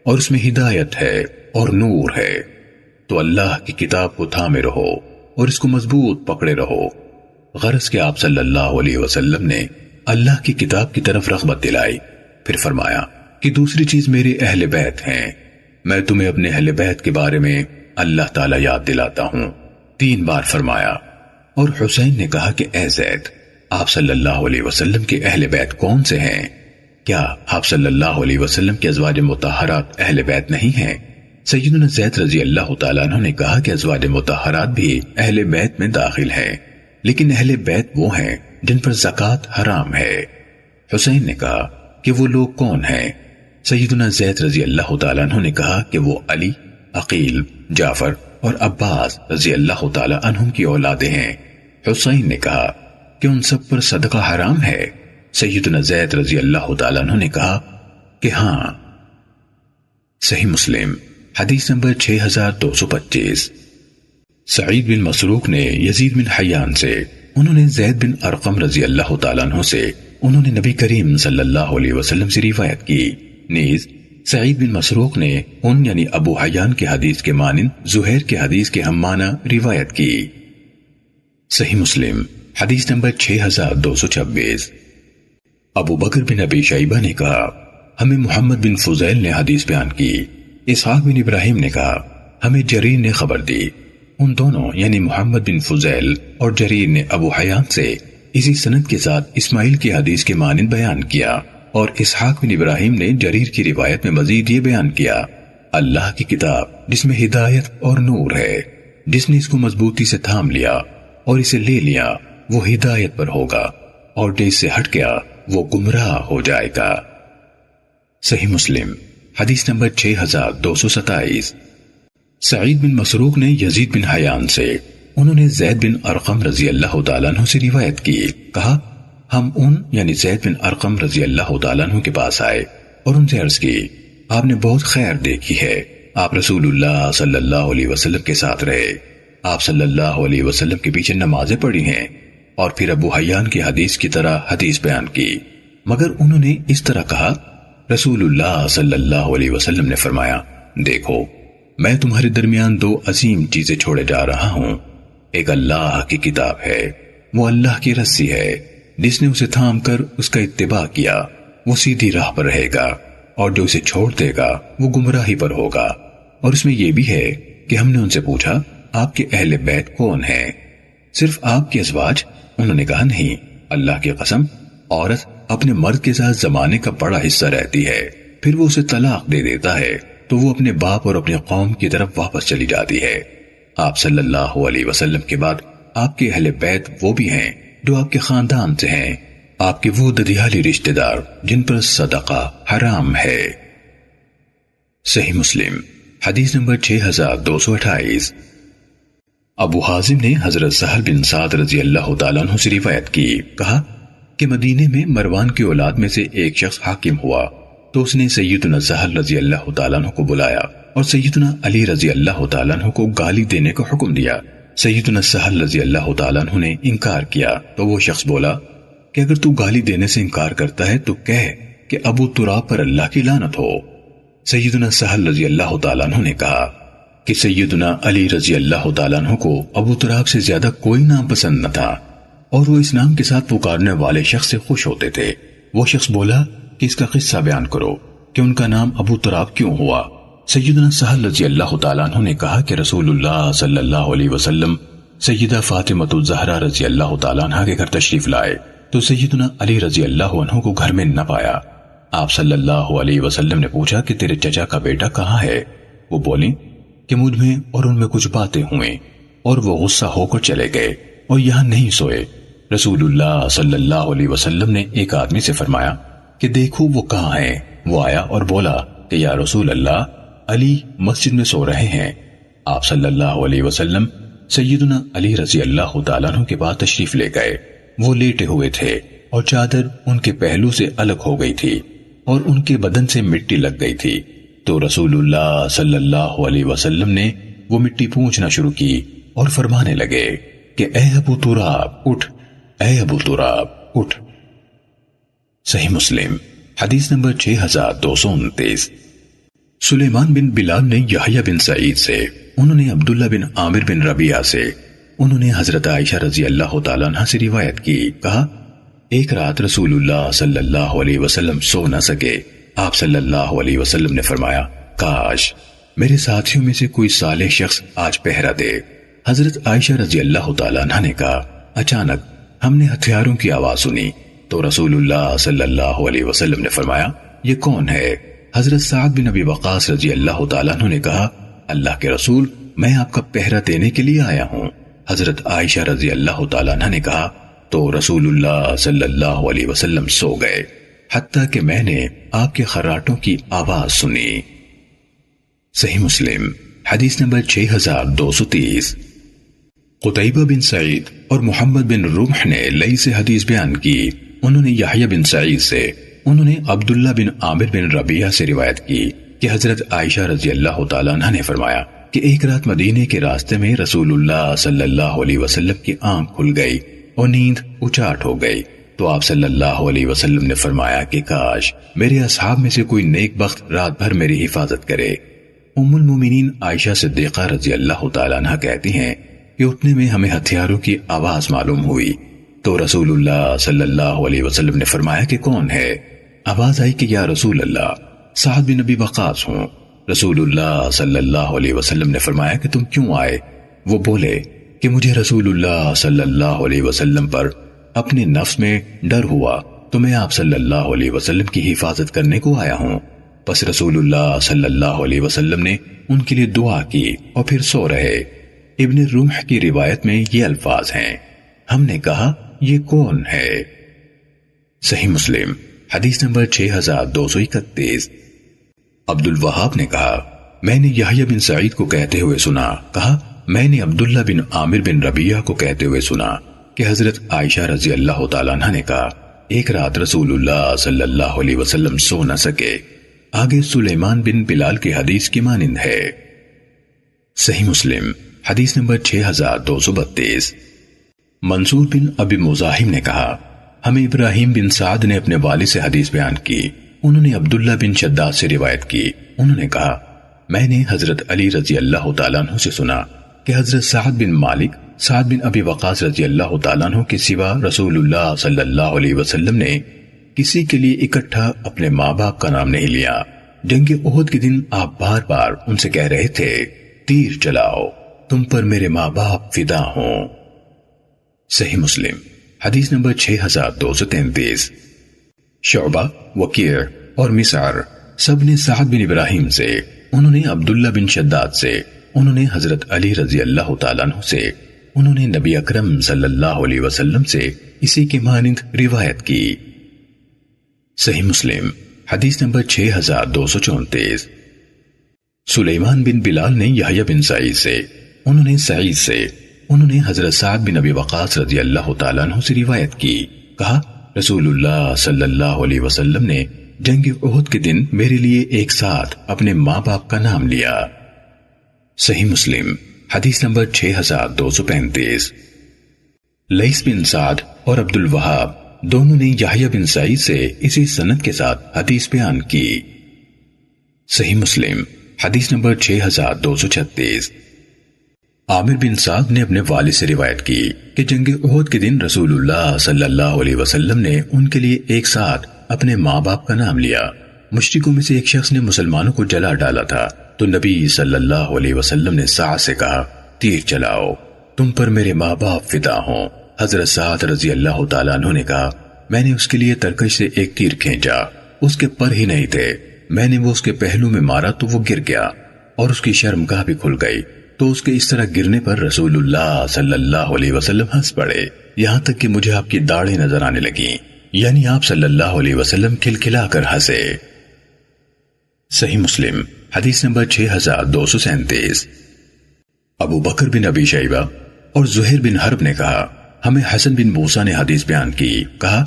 اور اس میں ہدایت ہے اور نور ہے، تو اللہ کی کتاب کو تھامے رہو اور اس کو مضبوط پکڑے رہو۔ غرض کہ آپ صلی اللہ علیہ وسلم نے اللہ کی کتاب کی طرف رغبت دلائی، پھر فرمایا کہ دوسری چیز میرے اہل بیت ہیں، میں تمہیں اپنے اہل بیت کے بارے میں اللہ تعالیٰ یاد دلاتا ہوں، 3 بار فرمایا۔ اور حسین نے کہا کہ اے زید آپ صلی اللہ علیہ وسلم کے اہل بیت کون سے ہیں؟ کیا آپ صلی اللہ علیہ وسلم کے ازواج مطہرات اہل بیت نہیں ہیں؟ سیدنا زید رضی اللہ تعالیٰ عنہ نے کہا کہ ازواج مطہرات بھی اہل بیت میں داخل ہیں، لیکن اہل بیت وہ ہیں جن پر زکوٰۃ حرام ہے۔ حسین نے کہا کہ وہ لوگ کون ہیں؟ سیدنا زید رضی اللہ تعالیٰ عنہ نے کہا کہ وہ علی، عقیل، جعفر اور عباس رضی اللہ تعالیٰ عنہم کی اولادیں ہیں۔ حسین نے کہا کہ ان سب پر صدقہ حرام ہے؟ سیدنا زید رضی اللہ تعالیٰ عنہ نے کہا کہ ہاں۔ صحیح مسلم حدیث نمبر 6225۔ سعید بن مسروق نے یزید بن حیان سے، انہوں نے زید بن ارقم رضی اللہ تعالیٰ عنہ سے، انہوں نے نبی کریم صلی اللہ علیہ وسلم سے روایت کی، نیز سعید بن مسروق نے ان یعنی ابو حیان کے حدیث کے مانند زہیر کے حدیث کے ہم معنی روایت کی۔ صحیح مسلم حدیث نمبر 6226۔ ابو بکر بن ابی شیبہ نے کہا ہمیں محمد بن فضیل نے حدیث بیان کی، اسحاق بن ابراہیم نے کہا ہمیں جریر نے خبر دی، ان دونوں یعنی محمد بن فضیل اور جریر نے ابو حیان سے اسی سند کے ساتھ اسماعیل کی حدیث کے مانند بیان کیا، اور اسحاق بن ابراہیم نے جریر کی روایت میں مزید یہ بیان کیا اللہ کی کتاب جس میں ہدایت اور نور ہے، جس نے اس کو مضبوطی سے تھام لیا اور اسے لے لیا وہ ہدایت پر ہوگا، اور جو اس سے ہٹ گیا وہ گمراہ ہو جائے گا۔ صحیح مسلم حدیث نمبر 6227۔ سعید بن مسروق نے یزید بن حیان سے، انہوں نے زید بن ارقم رضی اللہ تعالیٰ عنہ سے روایت کی، کہا ہم ان یعنی زید بن ارقم رضی اللہ تعالیٰ عنہ کے پاس آئے اور ان سے عرض کی آپ نے بہت خیر دیکھی ہے، آپ رسول اللہ صلی اللہ علیہ وسلم کے ساتھ رہے، آپ صلی اللہ علیہ وسلم کے پیچھے نمازیں پڑھی ہیں، اور پھر ابو حیان کی حدیث کی طرح حدیث بیان کی، مگر انہوں نے اس طرح کہا رسول اللہ صلی اللہ علیہ وسلم نے فرمایا دیکھو میں تمہارے درمیان 2 عظیم چیزیں چھوڑے جا رہا ہوں، ایک اللہ کی کتاب ہے وہ اللہ کی رسی ہے، جس نے اسے تھام کر اس کا اتباع کیا وہ سیدھی راہ پر رہے گا، اور جو اسے چھوڑ دے گا وہ گمراہی پر ہوگا۔ اور اس میں یہ بھی ہے کہ ہم نے ان سے پوچھا آپ کے اہل بیت کون ہیں؟ صرف آپ کے ازواج؟ انہوں نے کہا نہیں، اللہ کی قسم عورت اپنے مرد کے ساتھ زمانے کا بڑا حصہ رہتی ہے، پھر وہ اسے طلاق دے دیتا ہے تو وہ اپنے باپ اور اپنے قوم کی طرف واپس چلی جاتی ہے۔ آپ صلی اللہ علیہ وسلم کے بعد آپ کے اہل بیت وہ بھی ہیں جو آپ کے خاندان سے ہیں، آپ کے وہ ددیالی رشتہ دار جن پر صدقہ حرام ہے۔ صحیح مسلم حدیث نمبر 6228۔ ابو حازم نے حضرت سہل بن سعد رضی اللہ تعالیٰ عنہ سے روایت کی، کہا کہ مدینے میں مروان کی اولاد میں سے ایک شخص حاکم ہوا تو اس نے سیدنا سہل رضی اللہ تعالیٰ عنہ کو بلایا اور سیدنا علی رضی اللہ تعالیٰ عنہ کو گالی دینے کا حکم دیا۔ سیدنا سہل رضی اللہ تعالیٰ عنہ نے انکار کیا تو وہ شخص بولا کہ اگر تو گالی دینے سے انکار کرتا ہے تو کہہ کہ ابو تراب پر اللہ کی لعنت ہو۔ سیدنا سہل رضی اللہ تعالیٰ عنہ نے کہا کہ سیدنا علی رضی اللہ تعالیٰ عنہ کو ابو تراب سے زیادہ کوئی نام پسند نہ تھا، اور وہ اس نام کے ساتھ پکارنے والے شخص سے خوش ہوتے تھے۔ وہ شخص بولا کہ اس کا قصہ بیان کرو کہ ان کا نام ابو تراب کیوں ہوا۔ سیدنا سہل رضی اللہ تعالیٰ عنہ نے کہا کہ رسول اللہ صلی اللہ علیہ وسلم سیدہ فاطمہ الزہرا رضی اللہ تعالیٰ عنہ کے گھر تشریف لائے تو سیدنا علی رضی اللہ عنہ کو گھر میں نہ پایا۔ آپ صلی اللہ علیہ وسلم نے پوچھا کہ تیرے چچا کا بیٹا کہاں ہے؟ وہ بولیں کہ مجھ میں اور ان میں کچھ باتیں ہوئیں اور وہ غصہ ہو کر چلے گئے اور یہاں نہیں سوئے۔ رسول اللہ صلی اللہ علیہ وسلم نے ایک آدمی سے فرمایا کہ دیکھو وہ کہاں ہے۔ وہ آیا اور بولا کہ یا رسول اللہ علی مسجد میں سو رہے ہیں۔ آپ صلی اللہ علیہ وسلم سیدنا علی رضی اللہ تعالیٰ عنہ کے پاس تشریف لے گئے۔ وہ لیٹے ہوئے تھے اور چادر ان کے پہلو سے الگ ہو گئی تھی اور ان کے بدن سے مٹی لگ گئی تھی، تو رسول اللہ صلی اللہ علیہ وسلم نے وہ مٹی پونچھنا شروع کی اور فرمانے لگے کہ اے ابو تراب اٹھ، اے ابو تراب اٹھ۔ صحیح مسلم حدیث نمبر 6229۔ سلیمان بن بلال نے یحییٰ بن سعید سے، انہوں نے عبداللہ بن عامر بن ربیعہ سے، انہوں نے حضرت عائشہ رضی اللہ تعالیٰ عنہ سے روایت کی، کہا ایک رات رسول اللہ صلی اللہ علیہ وسلم سو نہ سکے۔ آپ صلی اللہ علیہ وسلم نے فرمایا کاش میرے ساتھیوں میں سے کوئی صالح شخص آج پہرا دے۔ حضرت عائشہ رضی اللہ تعالیٰ عنہ نے کہا اچانک ہم نے ہتھیاروں کی آواز سنی تو رسول اللہ صلی اللہ علیہ وسلم نے فرمایا یہ کون ہے؟ حضرت سعد بن ابی وقاص رضی اللہ تعالیٰ عنہ نے کہا اللہ کے رسول میں آپ کا پہرا دینے کے لیے آیا ہوں۔ حضرت عائشہ رضی اللہ تعالیٰ عنہ نے کہا تو رسول اللہ صلی اللہ علیہ وسلم سو گئے حتیٰ کہ میں نے آپ کے خراٹوں کی آواز سنی۔ صحیح مسلم حدیث نمبر 6230۔ قتیبہ بن سعید اور محمد بن رمح نے لئی سے حدیث بیان کی، انہوں نے یحییٰ بن سعید سے، انہوں نے عبداللہ بن عامر بن ربیعہ سے روایت کی کہ حضرت عائشہ رضی اللہ تعالیٰ عنہ نے فرمایا کہ ایک رات مدینے کے راستے میں رسول اللہ صلی اللہ علیہ وسلم کی آنکھ کھل گئی اور نیند اچاٹ ہو گئی تو آپ صلی اللہ علیہ وسلم نے فرمایا کہ کاش میرے اصحاب میں سے کوئی نیک بخت رات بھر میری حفاظت کرے۔ ام المومنین عائشہ صدیقہ رضی اللہ تعالیٰ عنہ کہتی ہیں کہ اتنے میں ہمیں ہتھیاروں کی آواز معلوم ہوئی تو رسول اللہ صلی اللہ علیہ وسلم نے فرمایا کہ کون ہے؟ آواز آئی کہ یا رسول اللہ سعد بن ابی وقاص ہوں۔ رسول اللہ صلی اللہ علیہ وسلم نے فرمایا کہ تم کیوں آئے؟ وہ بولے کہ مجھے رسول اللہ صلی اللہ علیہ وسلم پر اپنے نفس میں ڈر ہوا تو میں آپ صلی اللہ علیہ وسلم کی حفاظت کرنے کو آیا ہوں۔ پس رسول اللہ صلی اللہ علیہ وسلم نے ان کے لیے دعا کی اور پھر سو رہے۔ ابن رمح کی روایت میں یہ الفاظ ہیں، ہم نے کہا یہ کون ہے؟ صحیح مسلم حدیث نمبر 6231۔ عبد الوہاب نے کہا میں نے یحییٰ بن سعید کو کہتے ہوئے سنا، کہا میں نے عبداللہ بن عامر بن ربیعہ کو کہتے ہوئے سنا کہ حضرت عائشہ رضی اللہ تعالیٰ عنہ نے کہا ایک رات رسول اللہ صلی اللہ علیہ وسلم سو نہ سکے۔ آگے سلیمان بن بلال کی حدیث کی مانند ہے۔ صحیح مسلم حدیث نمبر 6232۔ منصور بن ابی مزاحم نے کہا ہمیں ابراہیم بن سعد نے اپنے والد سے حدیث بیان کی، انہوں نے عبداللہ بن شداد سے روایت کی، انہوں نے کہا میں نے حضرت علی رضی اللہ تعالیٰ عنہ سے سنا کہ حضرت سعد بن مالک سعد بن ابی وقاص رضی اللہ تعالیٰ عنہ کے سوا رسول اللہ صلی اللہ علیہ وسلم نے کسی کے لیے اکٹھا اپنے ماں باپ کا نام نہیں لیا۔ جنگ احد کے دن آپ بار بار ان سے کہہ رہے تھے، تیر چلاؤ، تم پر میرے ماں باپ فدا ہوں۔ صحیح مسلم حدیث نمبر 6233۔ شعبہ، وکیع اور مسعر سب نے سعد بن ابراہیم سے، انہوں نے عبداللہ بن شداد سے، انہوں نے حضرت علی رضی اللہ تعالیٰ عنہ سے، انہوں نے نبی اکرم صلی اللہ علیہ وسلم سے اسی کے مانند روایت کی۔ صحیح مسلم حدیث نمبر 6234۔ سلیمان بن بلال نے یحییٰ بن سعید سے، انہوں نے سعید سے، انہوں نے حضرت سعد بن ابی وقاص رضی اللہ تعالیٰ عنہ سے روایت کی، کہا رسول اللہ صلی اللہ علیہ وسلم نے جنگ احد کے دن میرے لیے ایک ساتھ اپنے ماں باپ کا نام لیا۔ صحیح مسلم حدیث نمبر 6235۔ لیث بن سعد اور عبد الوہاب دونوں نے یحییٰ بن سعید سے اسی سند کے ساتھ حدیث بیان کی۔ صحیح مسلم حدیث نمبر 6236۔ عامر بن سعد نے اپنے والد سے روایت کی کہ جنگ احد کے دن رسول اللہ صلی اللہ علیہ وسلم نے ان کے لیے ایک ساتھ اپنے ماں باپ کا نام لیا۔ مشرکوں میں سے ایک شخص نے مسلمانوں کو جلا ڈالا تھا تو نبی صلی اللہ علیہ وسلم نے سعد سے کہا، تیر چلاؤ، تم پر میرے ماں باپ فدا ہوں۔ حضرت سعد رضی اللہ تعالیٰ عنہ نے کہا، میں نے اس کے لیے ترکش سے ایک تیر کھینچا، اس کے پر ہی نہیں تھے، میں نے وہ اس کے پہلو میں مارا تو وہ گر گیا اور اس کی شرمگاہ بھی کھل گئی، تو اس کے اس طرح گرنے پر رسول اللہ صلی اللہ علیہ وسلم ہنس پڑے، یہاں تک کہ مجھے آپ کی داڑھیں نظر آنے لگیں، یعنی آپ صلی اللہ علیہ وسلم کھلکھلا کر ہنسے۔ صحیح مسلم حدیث نمبر 6237۔ ابو بکر بن ابی شیبہ اور زہیر بن حرب نے کہا، ہمیں حسن بن موسیٰ نے حدیث بیان کی، کہا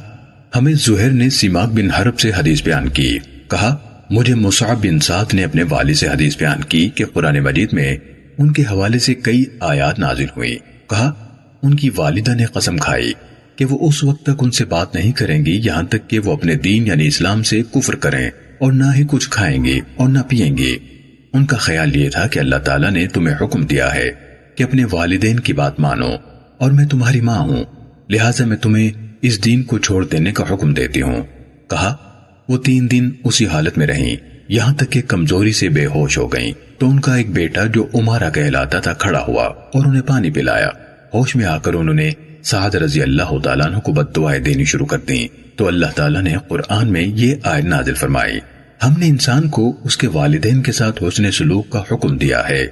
ہمیں زہیر نے سماک بن حرب سے حدیث بیان کی، کہا مجھے مصعب بن سعد نے اپنے والد سے حدیث بیان کی کہ قرآن مجید میں ان کے حوالے سے کئی آیات نازل ہوئی، کہا ان کی والدہ نے قسم کھائی کہ وہ اس وقت تک ان سے بات نہیں کریں گی یہاں تک کہ وہ اپنے دین یعنی اسلام سے کفر کریں، اور نہ ہی کچھ کھائیں گے اور نہ پیئیں گے۔ ان کا خیال یہ تھا کہ اللہ تعالیٰ نے تمہیں حکم دیا ہے کہ اپنے والدین کی بات مانو، اور میں تمہاری ماں ہوں، لہٰذا میں تمہیں اس دین کو چھوڑ دینے کا حکم دیتی ہوں۔ کہا وہ 3 دن اسی حالت میں رہیں، یہاں تک کہ کمزوری سے بے ہوش ہو گئیں، تو ان کا ایک بیٹا جو عمارہ کہلاتا تھا کھڑا ہوا اور انہیں پانی پلایا۔ ہوش میں آ کر انہوں نے سعد رضی اللہ تعالیٰ عنہ کو بد دعائیں دینی شروع کر دیں، تو اللہ تعالیٰ نے قرآن میں یہ آیت نازل فرمائی، ہم نے انسان کو اس کے والدین کے ساتھ حسن سلوک کا حکم دیا ہے،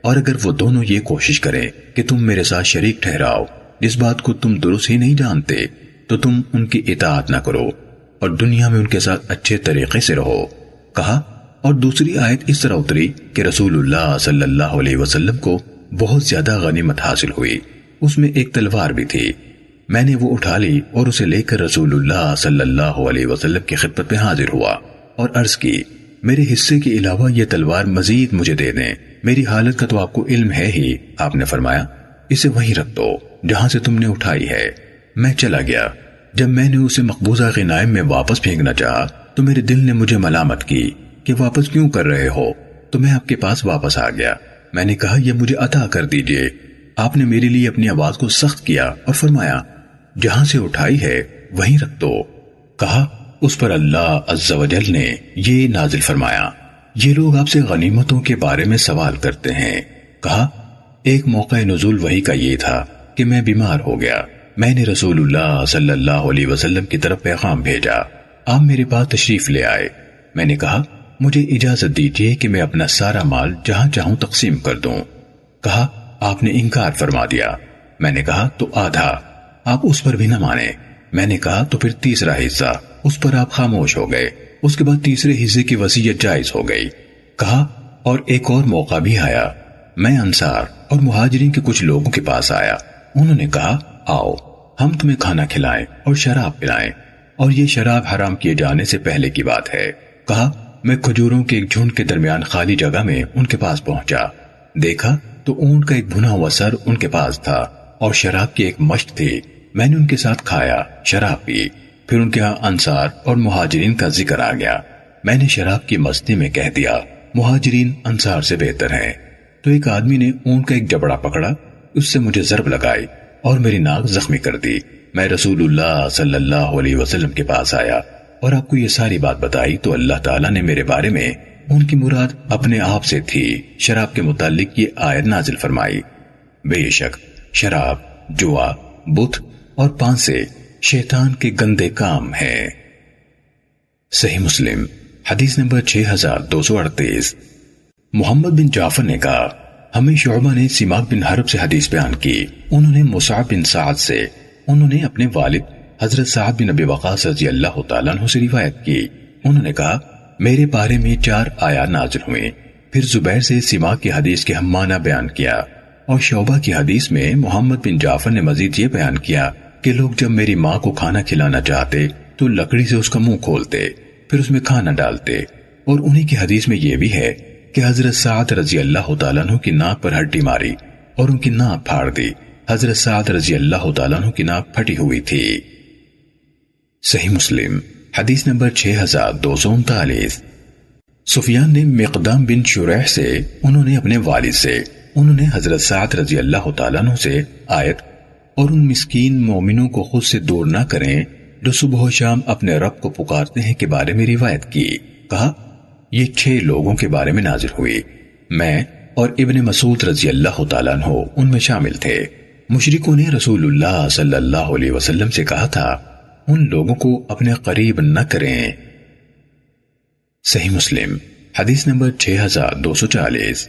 اور اگر وہ دونوں یہ کوشش کریں کہ تم میرے ساتھ شریک ٹھہراؤ جس بات کو تم درست ہی نہیں جانتے، تو تم ان کی اطاعت نہ کرو اور دنیا میں ان کے ساتھ اچھے طریقے سے رہو۔ کہا اور دوسری آیت اس طرح اتری کہ رسول اللہ صلی اللہ علیہ وسلم کو بہت زیادہ غنیمت حاصل ہوئی، اس میں ایک تلوار بھی تھی، میں نے وہ اٹھا لی اور اسے لے کر رسول اللہ صلی اللہ علیہ وسلم کی خدمت میں حاضر ہوا اور عرض کی، میرے حصے کے علاوہ یہ تلوار مزید مجھے دے دیں، میری حالت کا تو آپ کو علم ہے ہی۔ آپ نے فرمایا، اسے وہیں رکھ دو جہاں سے تم نے اٹھائی ہے۔ میں چلا گیا، جب میں نے اسے مقبوضہ غنائم میں واپس پھینکنا چاہا تو میرے دل نے مجھے ملامت کی کہ واپس کیوں کر رہے ہو، تو میں آپ کے پاس واپس آ گیا۔ میں نے کہا یہ مجھے عطا کر دیجئے۔ آپ نے میرے لیے اپنی آواز کو سخت کیا اور فرمایا، جہاں سے اٹھائی ہے وہیں رکھ دو۔ کہا اس پر اللہ عز و جل نے یہ نازل فرمایا، یہ لوگ آپ سے غنیمتوں کے بارے میں سوال کرتے ہیں۔ کہا ایک موقع نزول وحی کا یہ تھا کہ میں بیمار ہو گیا، میں نے رسول اللہ صلی اللہ علیہ وسلم کی طرف پیغام بھیجا، آپ میرے پاس تشریف لے آئے۔ میں نے کہا مجھے اجازت دیجیے کہ میں اپنا سارا مال جہاں چاہوں تقسیم کر دوں۔ کہا آپ نے انکار فرما دیا۔ میں نے کہا تو آدھا، آپ اس پر بھی نہ مانے۔ میں نے کہا تو پھر تیسرا حصہ، اس پر آپ خاموش ہو گئے۔ اس کے بعد تیسرے حصے کی وصیت جائز ہو گئی۔ کہا اور ایک اور موقع بھی آیا، میں انصار اور مہاجرین کے کچھ لوگوں کے پاس آیا، انہوں نے کہا آؤ ہم تمہیں کھانا کھلائیں اور شراب پلائیں، اور یہ شراب حرام کیے جانے سے پہلے کی بات ہے۔ کہا میں کھجوروں کے ایک جھنڈ کے درمیان خالی جگہ میں ان کے پاس پہنچا، دیکھا تو اونٹ کا ایک بھنا ہوا سر ان کے پاس تھا اور شراب کی ایک مشت تھی۔ میں نے ان کے ساتھ کھایا، شراب پی، پھر ان کے ہاں انصار اور مہاجرین کا ذکر آ گیا۔ میں نے شراب کی مستی میں کہہ دیا مہاجرین انصار سے بہتر ہیں، تو ایک آدمی نے اونٹ کا ایک جبڑا پکڑا اس سے مجھے ضرب لگائی اور میری ناک زخمی کر دی۔ میں رسول اللہ صلی اللہ علیہ وسلم کے پاس آیا اور آپ کو یہ ساری بات بتائی تو اللہ تعالیٰ نے میرے بارے میں ان کی مراد اپنے آپ سے تھی شراب کے متعلق یہ آیت نازل فرمائی، بے شک شراب، جوا، بت اور پانسے شیطان کے گندے کام ہیں۔ صحیح مسلم حدیث نمبر 6238۔ محمد بن جعفر نے کہا ہمیں شعبہ نے سماک بن حرب سے حدیث بیان کی، انہوں نے مصعب بن سعد سے، انہوں نے اپنے والد حضرت سعد بن ابی وقاص رضی اللہ تعالیٰ عنہ سے روایت کی، انہوں نے کہا میرے بارے میں 4 آیات نازل ہوئیں۔ پھر زبیر سے سماک کی حدیث کے ہم معنی بیان کیا، اور شعبہ کی حدیث میں محمد بن جعفر نے مزید یہ بیان کیا کہ لوگ جب میری ماں کو کھانا کھلانا چاہتے تو لکڑی سے اس کا منہ کھولتے، پھر اس میں کھانا ڈالتے، اور انہی کی حدیث میں یہ بھی ہے کہ حضرت سعد رضی اللہ تعالیٰ عنہ کی ناک پر ہڈی ماری اور ان کی ناک پھاڑ دی۔ حضرت سعد رضی اللہ تعالیٰ عنہ کی ناک پھٹی ہوئی تھی۔ صحیح مسلم حدیث نمبر 6239۔ سفیان نے مقدام بن شریح سے، انہوں نے اپنے والد سے، انہوں نے حضرت سعد رضی اللہ تعالیٰ عنہ سے آیت اور ان مسکین مومنوں کو خود سے دور نہ کریں جو صبح و شام اپنے رب کو پکارتے ہیں کے بارے میں روایت کی، کہا یہ 6 لوگوں کے بارے میں نازل ہوئی، میں اور ابن مسعود رضی اللہ تعالیٰ عنہ ان میں شامل تھے۔ مشرکوں نے رسول اللہ صلی اللہ علیہ وسلم سے کہا تھا ان لوگوں کو اپنے قریب نہ کریں۔ صحیح مسلم حدیث نمبر 6240۔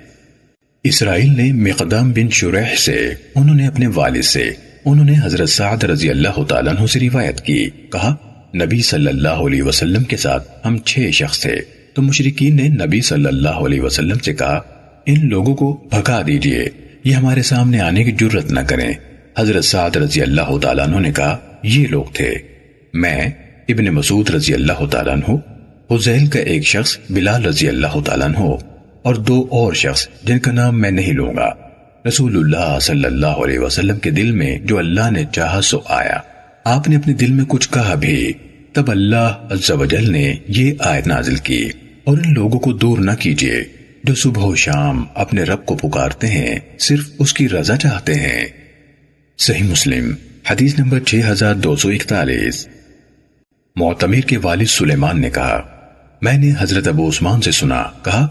اسرائیل نے مقدام بن شریح سے، انہوں نے اپنے والد سے، انہوں نے حضرت سعد رضی اللہ تعالیٰ عنہ سے روایت کی، کہا نبی صلی اللہ علیہ وسلم کے ساتھ ہم 6 شخص تھے، تو مشرکین نے نبی صلی اللہ علیہ وسلم سے کہا ان لوگوں کو بھگا دیجئے، یہ ہمارے سامنے آنے کی جرت نہ کریں۔ حضرت سعد رضی اللہ تعالیٰ عنہ نے کہا یہ لوگ تھے، میں، ابن مسعود رضی اللہ تعالیٰ عنہ، حذیل کا ایک شخص بلال رضی اللہ تعالیٰ عنہ، اور 2 اور شخص جن کا نام میں نہیں لوں گا۔ رسول اللہ صلی اللہ علیہ وسلم کے دل میں جو اللہ نے چاہا سو آیا، آپ نے اپنے دل میں کچھ کہا بھی، تب اللہ عز و جل نے یہ آیت نازل کی، اور ان لوگوں کو دور نہ کیجیے جو صبح و شام اپنے رب کو پکارتے ہیں، صرف اس کی رضا چاہتے ہیں۔ صحیح مسلم حدیث نمبر 6241۔ معتمر کے والد سلیمان نے کہا میں نے حضرت ابو عثمان سے سنا، کہا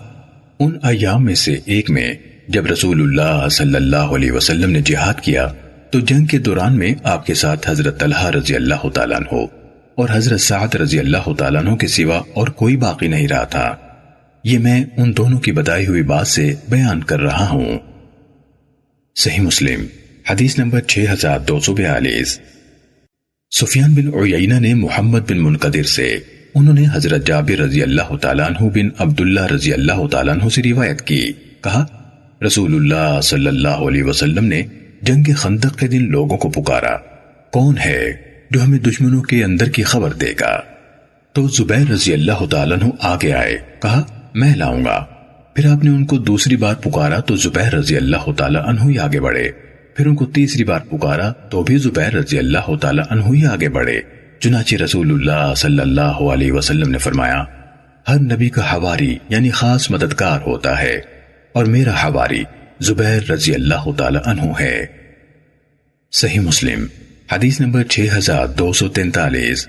ان ایام میں سے ایک میں جب رسول اللہ صلی اللہ علیہ وسلم نے جہاد کیا تو جنگ کے دوران میں آپ کے ساتھ حضرت طلحہ رضی اللہ تعالیٰ عنہ اور حضرت سعد رضی اللہ تعالیٰ عنہ کے سوا اور کوئی باقی نہیں رہا تھا۔ یہ میں ان دونوں کی بتائی ہوئی بات سے بیان کر رہا ہوں۔ صحیح مسلم حدیث نمبر 6242۔ سفیان بن عیینہ نے محمد بن منقدر سے، انہوں نے حضرت جابر رضی اللہ تعالیٰ عنہ بن عبداللہ رضی اللہ تعالیٰ عنہ سے روایت کی، کہا رسول اللہ صلی اللہ علیہ وسلم نے جنگ خندق کے دن لوگوں کو پکارا، کون ہے جو ہمیں دشمنوں کے اندر کی خبر دے گا؟ تو زبیر رضی اللہ تعالیٰ عنہ آگے آئے، کہا میں لاؤں گا۔ پھر آپ نے ان کو دوسری بار پکارا تو زبیر رضی اللہ تعالیٰ عنہ ہی آگے بڑھے، پھر ان کو تیسری بار پکارا تو بھی زبیر رضی اللہ تعالیٰ عنہ ہی آگے بڑھے۔ چنانچہ رسول اللہ صلی اللہ علیہ وسلم نے فرمایا ہر نبی کا حواری یعنی خاص مددگار ہوتا ہے، اور میرا حواری زبیر رضی اللہ تعالیٰ عنہ ہے۔ صحیح مسلم حدیث نمبر 6243۔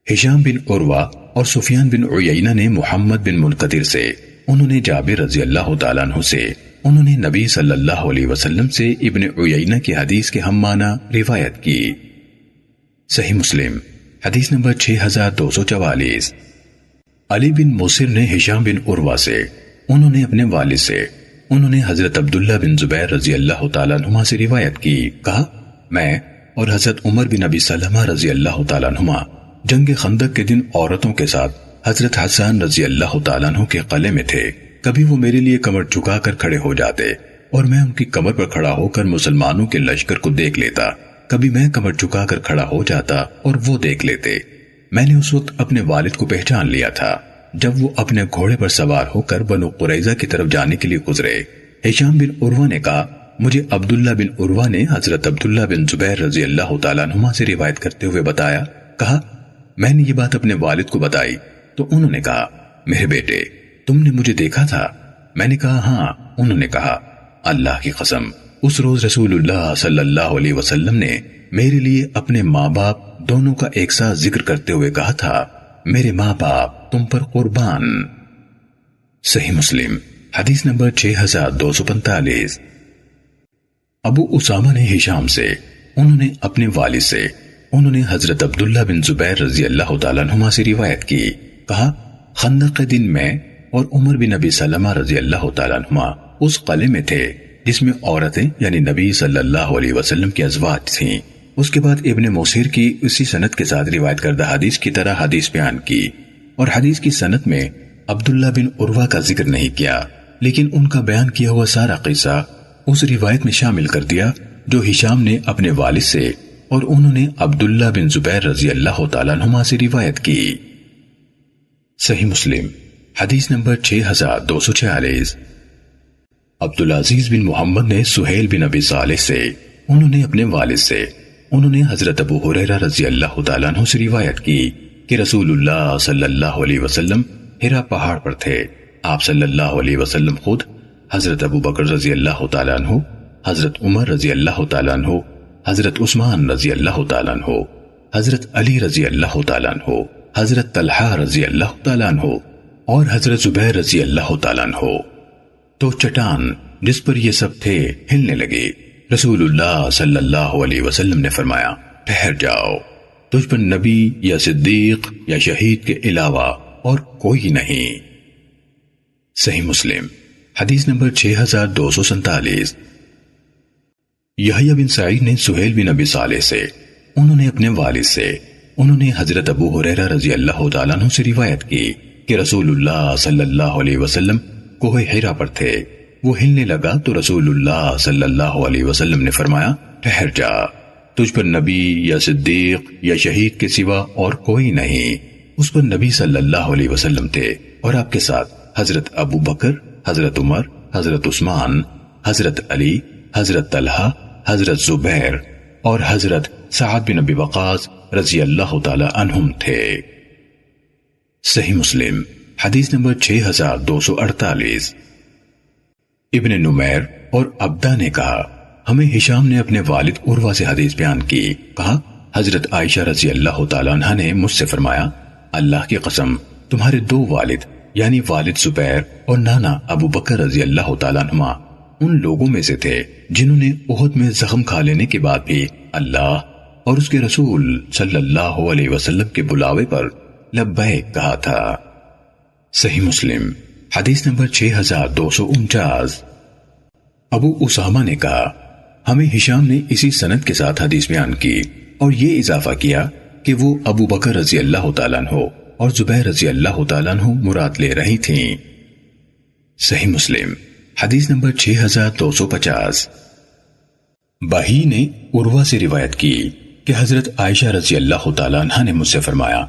ہشام بن عروہ اور سفیان بن عیینہ نے محمد بن منقدر سے، انہوں نے جابر رضی اللہ تعالیٰ عنہ سے، انہوں نے نبی صلی اللہ علیہ وسلم سے ابن عیینہ کی حدیث کے ہم معنی روایت کی۔ صحیح مسلم حدیث نمبر 6244۔ علی بن موسر نے ہشام بن عروہ سے، انہوں نے اپنے والد سے، انہوں نے حضرت عبداللہ بن زبیر رضی اللہ تعالیٰ عنہ سے روایت کی، کہا میں اور حضرت عمر بن ابی سلمہ رضی اللہ تعالیٰ عنہ جنگ خندق کے دن عورتوں کے ساتھ حضرت حسان رضی اللہ تعالیٰ عنہ کے قلعے میں تھے۔ کبھی وہ میرے لیے کمر جھکا کر کھڑے ہو جاتے اور میں ان کی کمر پر کھڑا ہو کر مسلمانوں کے لشکر کو دیکھ لیتا، کبھی میں کمر جھکا کر کھڑا ہو جاتا اور وہ دیکھ لیتے۔ میں نے اس وقت اپنے والد کو پہچان لیا تھا جب وہ اپنے گھوڑے پر سوار ہو کر بنو قریظہ کی طرف جانے کے لیے گزرے۔ ہشام بن عروہ نے کہا مجھے عبداللہ بن عروہ نے حضرت عبداللہ بن زبیر رضی اللہ تعالیٰ عنہ سے روایت کرتے ہوئے بتایا، کہا میں نے یہ بات اپنے والد کو بتائی تو انہوں نے کہا میرے بیٹے تم نے مجھے دیکھا تھا؟ میں نے کہا ہاں۔ انہوں نے کہا اللہ کی قسم اس روز رسول اللہ صلی اللہ علیہ وسلم نے میرے لیے اپنے ماں باپ دونوں کا ایک ساتھ ذکر کرتے ہوئے کہا تھا، میرے ماں باپ تم پر قربان۔ صحیح مسلم حدیث نمبر 6245۔ ابو اسامہ نے ہشام سے، انہوں نے اپنے والد سے، انہوں نے حضرت عبداللہ بن زبیر رضی اللہ تعالیٰ عنہما سے روایت کی، کہا خندق کے دن میں اور عمر بن ابی سلمہ رضی اللہ تعالیٰ عنہما اس قلعے میں تھے جس میں عورتیں یعنی نبی صلی اللہ علیہ وسلم کی ازواج تھیں۔ اس کے بعد ابن موسیر کی اسی سند کے ساتھ روایت کردہ حدیث کی طرح حدیث بیان کی، اور حدیث کی سند میں عبداللہ بن عروہ کا ذکر نہیں کیا، لیکن ان کا بیان کیا ہوا سارا قصہ اس روایت میں شامل کر دیا جو ہشام نے اپنے والد سے اور انہوں نے عبداللہ بن زبیر رضی اللہ تعالیٰ عنہما سے روایت کی۔ صحیح مسلم حدیث نمبر 6246۔ عبدالعزیز بن محمد نے سہیل بن ابی صالح سے، انہوں نے اپنے والد سے، انہوں نے حضرت ابو ہریرہ رضی اللہ تعالیٰ عنہ سے روایت کی کہ رسول اللہ صلی اللہ علیہ وسلم ہرا پہاڑ پر تھے۔ آپ صلی اللہ علیہ وسلم خود، حضرت ابو بکر رضی اللہ تعالیٰ عنہ، حضرت عمر رضی اللہ تعالیٰ عنہ، حضرت عثمان رضی اللہ تعالیٰ عنہ، حضرت علی رضی اللہ تعالیٰ عنہ، حضرت طلحہ رضی اللہ تعالیٰ عنہ اور حضرت زبیر رضی اللہ تعالیٰ عنہ۔ تو چٹان جس پر یہ سب تھے ہلنے لگے۔ رسول اللہ صلی اللہ علیہ وسلم نے فرمایا، ٹھہر جاؤ، تجھ پر نبی یا صدیق یا شہید کے علاوہ اور کوئی نہیں۔ صحیح مسلم حدیث نمبر 6247۔ یحییٰ بن سعید نے سہیل بن ابی صالح سے، انہوں نے اپنے والد سے، انہوں نے حضرت ابو ہریرہ رضی اللہ تعالیٰ عنہ سے روایت کی کہ رسول اللہ صلی اللہ علیہ وسلم کوہ حرا پر تھے۔ وہ ہلنے لگا تو رسول اللہ صلی اللہ علیہ وسلم نے فرمایا، ٹھہر جا، تجھ پر نبی یا صدیق یا شہید کے سوا اور کوئی نہیں۔ اس پر نبی صلی اللہ علیہ وسلم تھے اور آپ کے ساتھ حضرت ابو بکر، حضرت عمر، حضرت عثمان، حضرت علی، حضرت طلحہ، حضرت زبیر اور حضرت سعد بن ابی وقاص رضی اللہ تعالی عنہم تھے۔ صحیح مسلم حدیث نمبر 6248۔ ابن نمیر اور عبدہ نے کہا، ہمیں ہشام نے اپنے والد عروہ سے حدیث بیان کی، کہا حضرت عائشہ رضی اللہ تعالیٰ عنہ نے مجھ سے فرمایا، اللہ کی قسم تمہارے دو والد یعنی والد زبیر اور نانا ابو بکر رضی اللہ تعالیٰ عنہ ان لوگوں میں سے تھے جنہوں نے احد میں زخم کھا لینے کے بعد بھی اللہ اور اس کے رسول صلی اللہ علیہ وسلم کے بلاوے پر لبیک کہا تھا۔ صحیح مسلم حدیث نمبر 6249۔ ابو اسامہ نے کہا، ہمیں ہشام نے اسی سند کے ساتھ حدیث بیان کی اور یہ اضافہ کیا کہ وہ ابو بکر رضی اللہ تعالیٰ عنہ اور زبیر رضی اللہ تعالیٰ عنہ مراد لے رہی تھیں۔ صحیح مسلم حدیث نمبر 6250۔ باہی نے عروہ سے روایت کی کہ حضرت عائشہ رضی اللہ تعالیٰ عنہ نے مجھ سے فرمایا،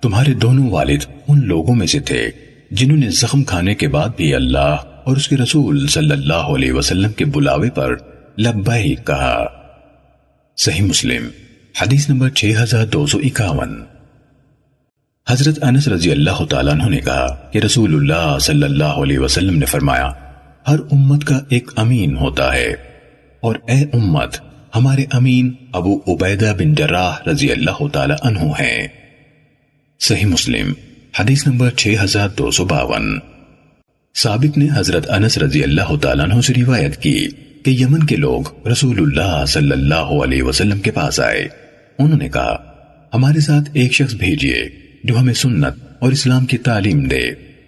تمہارے دونوں والد ان لوگوں میں سے تھے جنہوں نے زخم کھانے کے بعد بھی اللہ اور اس کے رسول صلی اللہ علیہ وسلم کے بلاوے پر لبیک کہا۔ صحیح مسلم حدیث نمبر 6251۔ حضرت انس رضی اللہ تعالیٰ عنہ نے کہا کہ رسول اللہ صلی اللہ علیہ وسلم نے فرمایا، ہر امت کا ایک امین ہوتا ہے، اور اے امت ہمارے امین ابو عبیدہ بن جراح رضی اللہ تعالیٰ عنہ ہیں۔ صحیح مسلم حدیث نمبر 6252۔ ثابت نے حضرت انس رضی اللہ تعالیٰ عنہ سے روایت کی کہ یمن کے لوگ رسول اللہ صلی اللہ علیہ وسلم کے پاس آئے، انہوں نے کہا، ہمارے ساتھ ایک شخص بھیجئے جو ہمیں سنت اور اسلام کی تعلیم دے۔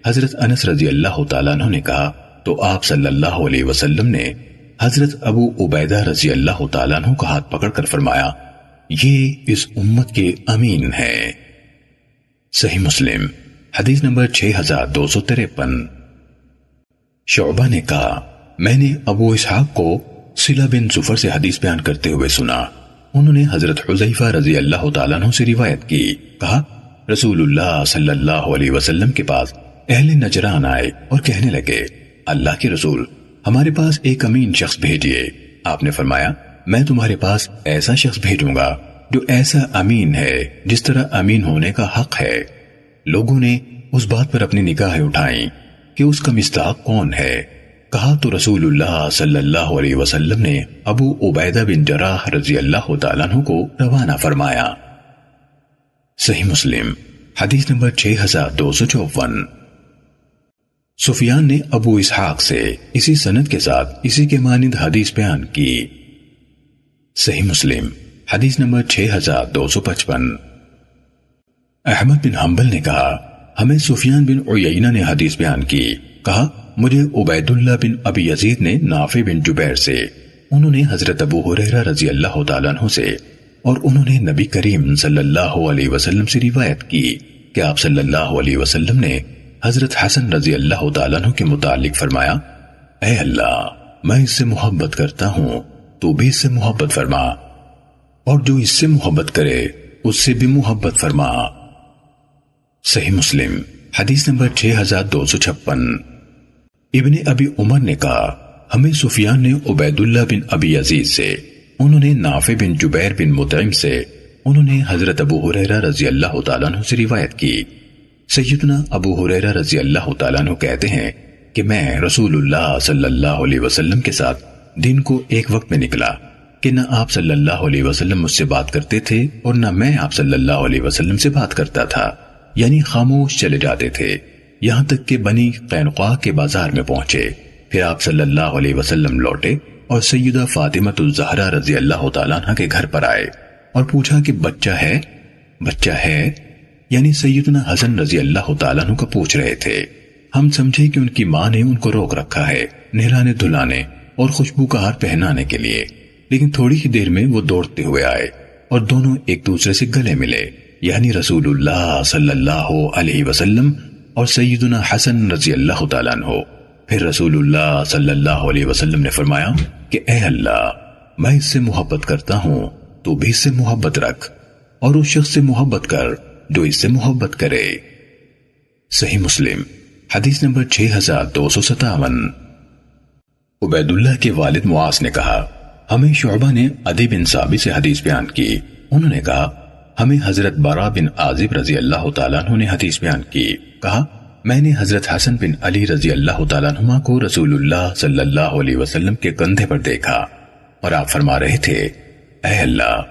حضرت انس رضی اللہ تعالیٰ عنہ نے کہا تو آپ صلی اللہ علیہ وسلم نے حضرت ابو عبیدہ رضی اللہ تعالیٰ عنہ کا ہاتھ پکڑ کر فرمایا، یہ اس امت کے امین ہیں۔ صحیح مسلم حدیث نمبر 6253۔ شعبہ نے کہا، میں نے ابو اسحاق کو صلہ بن زفر سے حدیث بیان کرتے ہوئے سنا، انہوں نے حضرت حذیفہ رضی اللہ تعالیٰ عنہ سے روایت کی، کہا رسول اللہ صلی اللہ علیہ وسلم کے پاس اہل نجران آئے اور کہنے لگے، اللہ کے رسول ہمارے پاس ایک امین شخص بھیجئے۔ آپ نے فرمایا، میں تمہارے پاس ایسا شخص بھیجوں گا جو ایسا امین ہے جس طرح امین ہونے کا حق ہے۔ لوگوں نے اس بات پر اپنی نگاہیں اٹھائیں کہ اس کا مصداق کون ہے؟ کہا تو رسول اللہ صلی اللہ علیہ وسلم نے ابو عبیدہ بن جراح رضی اللہ تعالیٰ عنہ کو روانہ فرمایا۔ صحیح مسلم حدیث نمبر 6254۔ سفیان نے ابو اسحاق سے اسی سند کے ساتھ اسی کے مانند حدیث بیان کی۔ صحیح مسلم حدیث نمبر 6255۔ احمد بن حنبل نے کہا ہمیں سفیان بن عیینہ نے حدیث بیان کی، کہا مجھے عبید اللہ بن ابی یزید نے نافع بن جبیر سے، انہوں نے حضرت ابو ہریرہ رضی اللہ تعالیٰ عنہ سے، اور انہوں نے نبی کریم صلی اللہ علیہ وسلم سے روایت کی کہ آپ صلی اللہ علیہ وسلم نے حضرت حسن رضی اللہ تعالیٰ عنہ کے متعلق فرمایا، اے اللہ میں اس سے محبت کرتا ہوں، تو بھی اس سے محبت فرما، اور جو اس سے محبت کرے اس سے بھی محبت فرما۔ صحیح مسلم حدیث نمبر 6256۔ ابن ابی عمر نے کہا ہمیں سفیان نے عبید اللہ بن ابی یزید سے، انہوں نے نافع بن جبیر بن مطعم سے، انہوں نے حضرت ابو ہریرہ رضی اللہ تعالیٰ عنہ سے روایت کی۔ سیدنا ابو ہریرہ رضی اللہ تعالیٰ عنہ کہتے ہیں کہ میں رسول اللہ صلی اللہ علیہ وسلم کے ساتھ دن کو ایک وقت میں نکلا کہ نہ آپ صلی اللہ علیہ وسلم مجھ سے بات کرتے تھے اور نہ میں آپ صلی اللہ علیہ وسلم سے بات کرتا تھا، یعنی خاموش چلے جاتے تھے، یہاں تک کہ بنی قینقاع کے بازار میں پہنچے۔ پھر آپ صلی اللہ علیہ وسلم لوٹے اور سیدہ فاطمۃ الزہرا رضی اللہ تعالیٰ عنہ کے گھر پر آئے اور پوچھا کہ بچہ ہے، یعنی سیدنا حسن رضی اللہ تعالیٰ عنہ کا پوچھ رہے تھے۔ ہم سمجھے کہ ان کی ماں نے ان کو روک رکھا ہے نہلانے دھلانے اور خوشبو کا ہار پہنانے کے لیے، لیکن تھوڑی ہی دیر میں وہ دوڑتے ہوئے آئے اور دونوں ایک دوسرے سے گلے ملے، یعنی رسول اللہ صلی اللہ علیہ وسلم اور سیدنا حسن رضی اللہ تعالیٰ عنہ۔ پھر رسول اللہ صلی اللہ علیہ وسلم نے فرمایا کہ اے اللہ میں اس سے محبت کرتا ہوں، تو بھی اس سے محبت رکھ، اور اس شخص سے محبت کر جو اس سے محبت کرے۔ صحیح مسلم حدیث نمبر 6257۔ عبید اللہ کے والد معاذ نے کہا ہمیں شعبہ نے عدی بن ثابت سے حدیث بیان کی، انہوں نے کہا ہمیں حضرت براء بن عازب رضی اللہ تعالیٰ عنہ نے حدیث بیان کی، کہا میں نے حضرت حسن بن علی رضی اللہ تعالیٰ عنہ کو رسول اللہ صلی اللہ علیہ وسلم کے کندھے پر دیکھا اور آپ فرما رہے تھے اے اللہ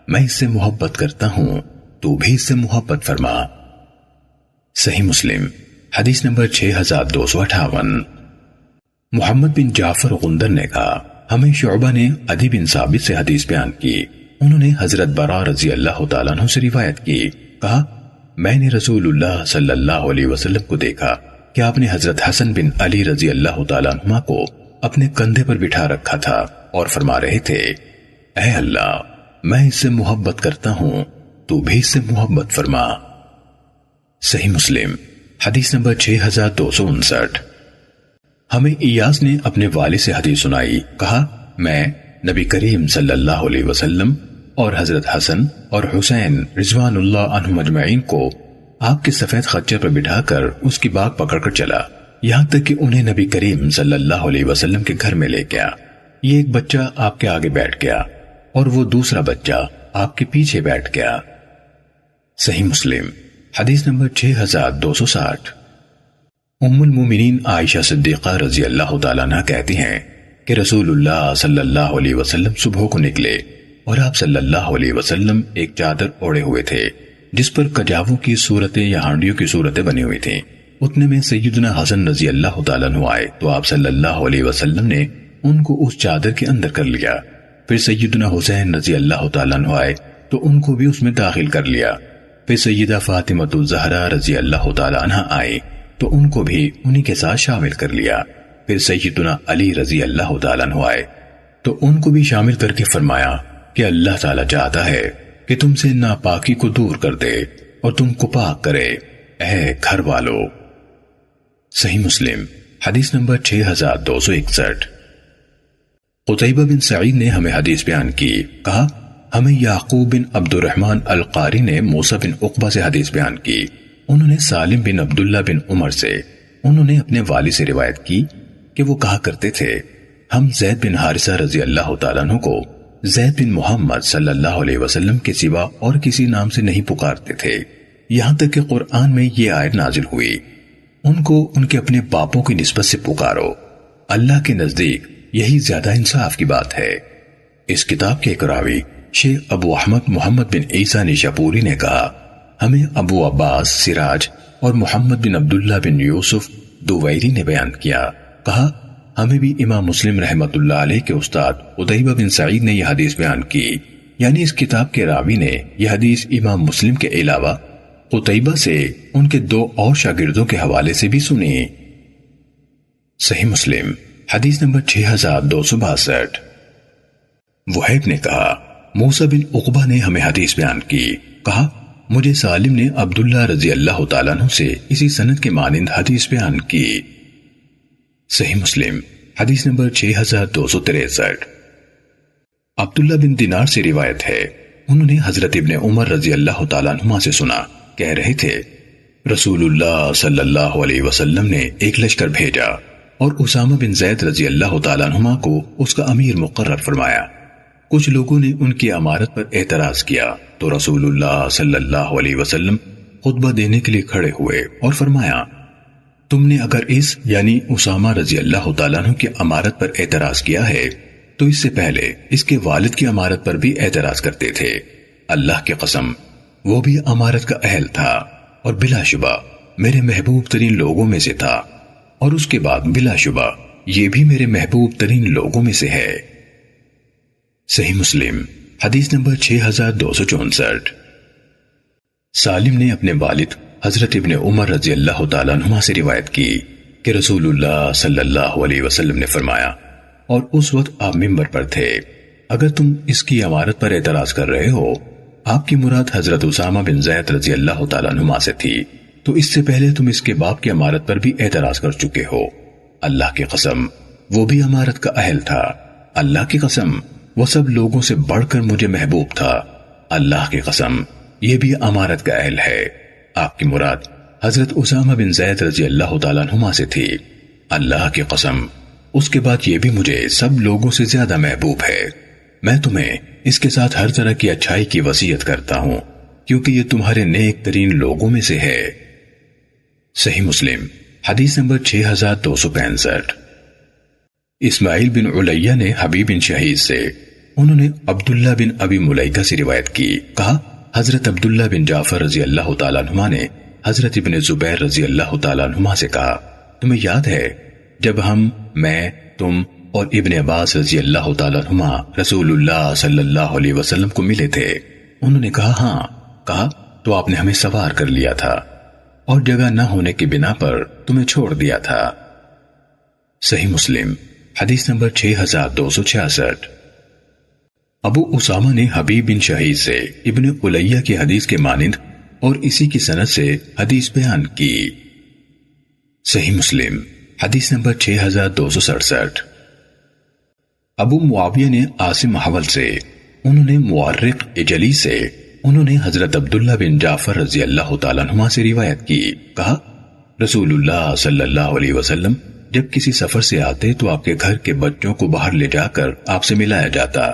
میں اس سے محبت کرتا ہوں، تو بھی اس سے محبت فرما۔ صحیح مسلم حدیث نمبر 6258۔ محمد بن جعفر غندر نے کہا ہمیں شعبہ نے عدی بن ثابت سے حدیث بیان کی، انہوں نے حضرت براء رضی اللہ تعالیٰ عنہ سے روایت کی، کہا میں نے رسول اللہ صلی اللہ علیہ وسلم کو دیکھا کہ آپ نے حضرت حسن بن علی رضی اللہ تعالیٰ عنہ کو اپنے کندھے پر بٹھا رکھا تھا اور فرما رہے تھے اے اللہ میں اس سے محبت کرتا ہوں، تو بھی اس سے محبت فرما۔ صحیح مسلم حدیث نمبر 6259۔ ہمیں ایاس نے اپنے والد سے حدیث سنائی، کہا میں نبی کریم صلی اللہ علیہ وسلم اور حضرت حسن اور حسین رضوان اللہ عنہم اجمعین کو آپ کے سفید خچر پر بٹھا کر اس کی باگ پکڑ کر چلا، یہاں تک کہ انہیں نبی کریم صلی اللہ علیہ وسلم کے گھر میں لے گیا۔ یہ ایک بچہ آپ کے آگے بیٹھ گیا اور وہ دوسرا بچہ آپ کے پیچھے بیٹھ گیا۔ صحیح مسلم حدیث نمبر 6260۔ ام المومنین عائشہ صدیقہ رضی اللہ تعالیٰ عنہ کہتی ہیں کہ رسول اللہ صلی اللہ علیہ وسلم صبح کو نکلے اور آپ صلی اللہ علیہ وسلم ایک چادر اوڑے ہوئے تھے جس پر کجاووں کی صورتیں یا ہانڈیوں کی صورتیں بنی ہوئی تھیں۔ اتنے میں سیدنا حسن رضی اللہ تعالیٰ عنہ آئے تو آپ صلی اللہ علیہ وسلم نے ان کو اس چادر کے اندر کر لیا۔ پھر سیدنا حسین رضی اللہ تعالیٰ عنہ آئے تو ان کو بھی اس میں داخل کر لیا۔ پھر سیدہ فاطمۃ الزہرا رضی اللہ تعالیٰ عنہ آئے تو ان کو بھی انہی کے ساتھ شامل کر لیا۔ پھر سیدنا علی رضی اللہ تعالیٰ عنہ آئے تو ان کو بھی شامل کر کے فرمایا کہ اللہ تعالیٰ چاہتا ہے کہ تم سے ناپاکی کو دور کر دے اور تم کو پاک کرے، اے گھر والو۔ صحیح مسلم حدیث نمبر 6261۔ قتیبہ بن سعید نے ہمیں حدیث بیان کی، کہا ہمیں یعقوب بن عبد الرحمن القاری نے موسیٰ بن عقبہ سے حدیث بیان کی، انہوں نے سالم بن عبداللہ بن عمر سے، انہوں نے اپنے والد سے روایت کی کہ وہ کہا کرتے تھے ہم زید بن حارثہ رضی اللہ تعالیٰ عنہ کو زید بن محمد صلی اللہ علیہ وسلم کے سوا اور کسی نام سے نہیں پکارتے تھے، یہاں تک کہ قرآن میں یہ آیت نازل ہوئی ان کو ان کے اپنے باپوں کی نسبت سے پکارو۔ اللہ کے نزدیک یہی زیادہ انصاف کی بات ہے۔ اس کتاب کے ایک راوی شیخ ابو احمد محمد بن عیسیٰ نیشاپوری نے کہا، ہمیں ابو عباس سراج اور محمد بن عبداللہ بن یوسف دویری نے بیان کیا، کہا ہمیں بھی امام مسلم رحمت اللہ علیہ کے استاد قتیبہ بن سعید نے یہ حدیث بیان کی، یعنی اس کتاب کے راوی نے یہ حدیث امام مسلم کے علاوہ قتیبہ سے ان کے 2 اور شاگردوں کے حوالے سے بھی سنی۔ صحیح مسلم حدیث نمبر 6262۔ وہیب نے کہا موسیٰ بن عقبہ نے ہمیں حدیث بیان کی، کہا مجھے سالم نے عبداللہ رضی اللہ تعالیٰ عنہ سے اسی سند کے مانند حدیث بیان کی۔ صحیح مسلم حدیث نمبر 6263۔ عبداللہ بن دینار سے روایت ہے، انہوں نے حضرت ابن عمر رضی اللہ تعالیٰ عنہما سے سنا، کہہ رہے تھے رسول اللہ صلی اللہ علیہ وسلم نے ایک لشکر بھیجا اور اسامہ بن زید رضی اللہ تعالیٰ عنہما کو اس کا امیر مقرر فرمایا۔ کچھ لوگوں نے ان کی امارت پر اعتراض کیا تو رسول اللہ صلی اللہ علیہ وسلم خطبہ دینے کے لیے کھڑے ہوئے اور فرمایا، تم نے اگر اس یعنی اسامہ رضی اللہ تعالیٰ عنہ کی امارت پر اعتراض کیا ہے تو اس سے پہلے اس کے والد کی امارت پر بھی اعتراض کرتے تھے۔ اللہ کی قسم وہ بھی امارت کا اہل تھا اور بلا شبہ میرے محبوب ترین لوگوں میں سے تھا، اور اس کے بعد بلا شبہ یہ بھی میرے محبوب ترین لوگوں میں سے ہے۔ صحیح مسلم حدیث نمبر 6264۔ سالم نے اپنے والد حضرت ابن عمر رضی اللہ تعالیٰ عنہما سے روایت کی کہ رسول اللہ صلی اللہ علیہ وسلم نے فرمایا، اور اس وقت آپ منبر پر تھے، اگر تم اس کی امارت پر اعتراض کر رہے ہو، آپ کی مراد حضرت اسامہ بن زید رضی اللہ تعالیٰ عنہما سے تھی، تو اس سے پہلے تم اس کے باپ کی امارت پر بھی اعتراض کر چکے ہو۔ اللہ کی قسم وہ بھی امارت کا اہل تھا، اللہ کی قسم وہ سب لوگوں سے بڑھ کر مجھے محبوب تھا، اللہ کی قسم یہ بھی امارت کا اہل ہے۔ آپ کی مراد حضرت اسامہ بن زید رضی اللہ تعالیٰ عنہما سے تھی، اللہ کی قسم اس کے بعد یہ بھی مجھے سب لوگوں سے زیادہ محبوب ہے۔ میں تمہیں اس کے ساتھ ہر طرح کی اچھائی کی وصیت کرتا ہوں، کیونکہ یہ تمہارے نیک ترین لوگوں میں سے ہے۔ صحیح مسلم حدیث نمبر 6265۔ اسماعیل بن علیہ نے حبیب بن شہید سے، انہوں نے عبداللہ بن ابی ملیکہ سے روایت کی، کہا حضرت عبداللہ بن جعفر رضی اللہ تعالیٰ عنہما نے حضرت ابن زبیر رضی اللہ تعالیٰ عنہما سے کہا، تمہیں یاد ہے جب میں تم اور ابن عباس رضی اللہ تعالیٰ عنہما رسول اللہ صلی اللہ علیہ وسلم کو ملے تھے؟ انہوں نے کہا ہاں۔ کہا تو آپ نے ہمیں سوار کر لیا تھا اور جگہ نہ ہونے کی بنا پر تمہیں چھوڑ دیا تھا۔ صحیح مسلم حدیث نمبر 6266۔ ابو اسامہ نے حبیب بن شہید سے ابن علیہ کی حدیث کے مانند اور اسی کی سند سے حدیث بیان کی۔ صحیح مسلم حدیث نمبر 6267۔ ابو معاویہ نے عاصم حول سے، انہوں نے مورق اجلی سے، انہوں نے حضرت عبداللہ بن جعفر رضی اللہ تعالیٰ عنہما سے روایت کی، کہا رسول اللہ صلی اللہ علیہ وسلم جب کسی سفر سے آتے تو آپ کے گھر کے بچوں کو باہر لے جا کر آپ سے ملایا جاتا۔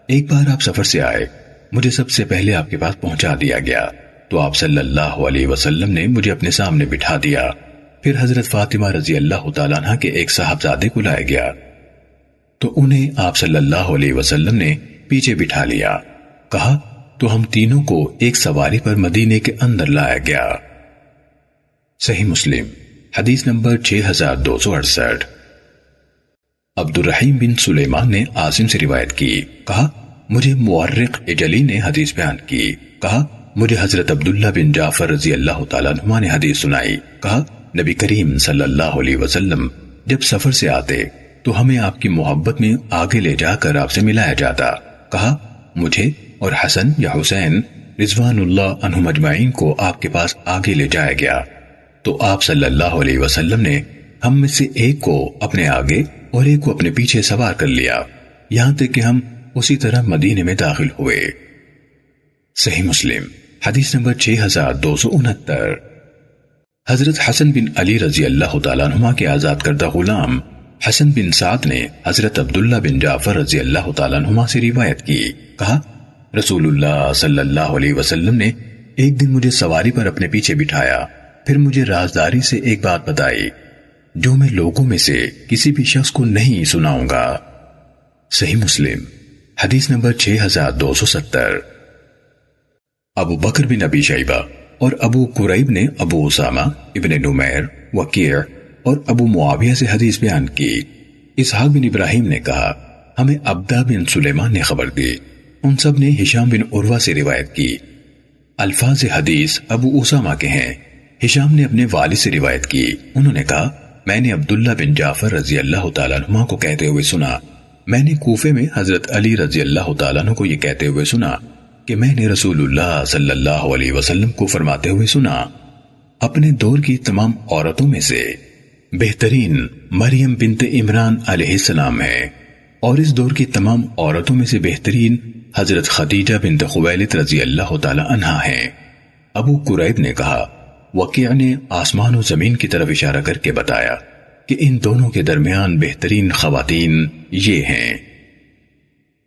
ایک بار آپ سفر سے آئے، مجھے سب سے پہلے آپ کے پاس پہنچا دیا گیا تو آپ صلی اللہ علیہ وسلم نے مجھے اپنے سامنے بٹھا دیا۔ پھر حضرت فاطمہ رضی اللہ تعالیٰ عنہ کے ایک صاحبزادے کو لایا گیا تو انہیں آپ صلی اللہ علیہ وسلم نے پیچھے بٹھا لیا۔ کہا تو ہم تینوں کو ایک سواری پر مدینے کے اندر لایا گیا۔ صحیح مسلم حدیث نمبر 6268۔ عبد الرحیم بن سلیمان نے عاصم سے روایت کی، کہا مجھے مورق اجلی نے حدیث بیان کی، کہا مجھے حضرت عبداللہ بن جعفر رضی اللہ تعالیٰ عنہما نے حدیث سنائی، کہا نبی کریم صلی اللہ علیہ وسلم جب سفر سے آتے تو ہمیں آپ کی محبت میں آگے لے جا کر آپ سے ملایا جاتا۔ کہا مجھے اور حسن یا حسین رضوان اللہ عنہم اجمعین کو آپ کے پاس آگے لے جایا گیا تو آپ صلی اللہ علیہ وسلم نے ہم میں سے ایک کو اپنے آگے اور ایک کو اپنے پیچھے سوار کر لیا، یہاں تک کہ ہم اسی طرح مدینے میں داخل ہوئے۔ صحیح مسلم حدیث نمبر 6269۔ حضرت حسن بن علی رضی اللہ تعالیٰ عنہما کے آزاد کردہ غلام حسن بن سعد نے حضرت عبداللہ بن جعفر رضی اللہ تعالیٰ عنہما سے روایت کی، کہا رسول اللہ صلی اللہ علیہ وسلم نے ایک دن مجھے سواری پر اپنے پیچھے بٹھایا، پھر مجھے رازداری سے ایک بات بتائی۔ جو میں لوگوں میں سے کسی بھی شخص کو نہیں سناؤں گا۔ صحیح مسلم حدیث نمبر 6270۔ ابو بکر بن ابی شیبہ اور ابو قریب نے ابو اسامہ ابن نمیر، وکیع اور ابو معاویہ سے حدیث بیان کی۔ اسحاق بن ابراہیم نے کہا ہمیں عبدہ بن سلیمان نے خبر دی، ان سب نے ہشام بن عروہ سے روایت کی۔ الفاظ حدیث ابو اسامہ کے ہیں۔ ہشام نے اپنے والد سے روایت کی، انہوں نے کہا میں نے عبداللہ بن جعفر رضی اللہ تعالیٰ عنہ کو کہتے ہوئے سنا، میں نے کوفے میں حضرت علی رضی اللہ تعالیٰ عنہ کو یہ کہتے ہوئے سنا کہ میں نے رسول اللہ صلی اللہ علیہ وسلم کو فرماتے ہوئے سنا، اپنے دور کی تمام عورتوں میں سے بہترین مریم بنت عمران علیہ السلام ہے، اور اس دور کی تمام عورتوں میں سے بہترین حضرت خدیجہ بنت خویلد رضی اللہ تعالی عنہا ہیں۔ ابو قریب نے کہا وکیع نے آسمان و زمین کی طرف اشارہ کر کے بتایا کہ ان دونوں کے درمیان بہترین خواتین یہ ہیں۔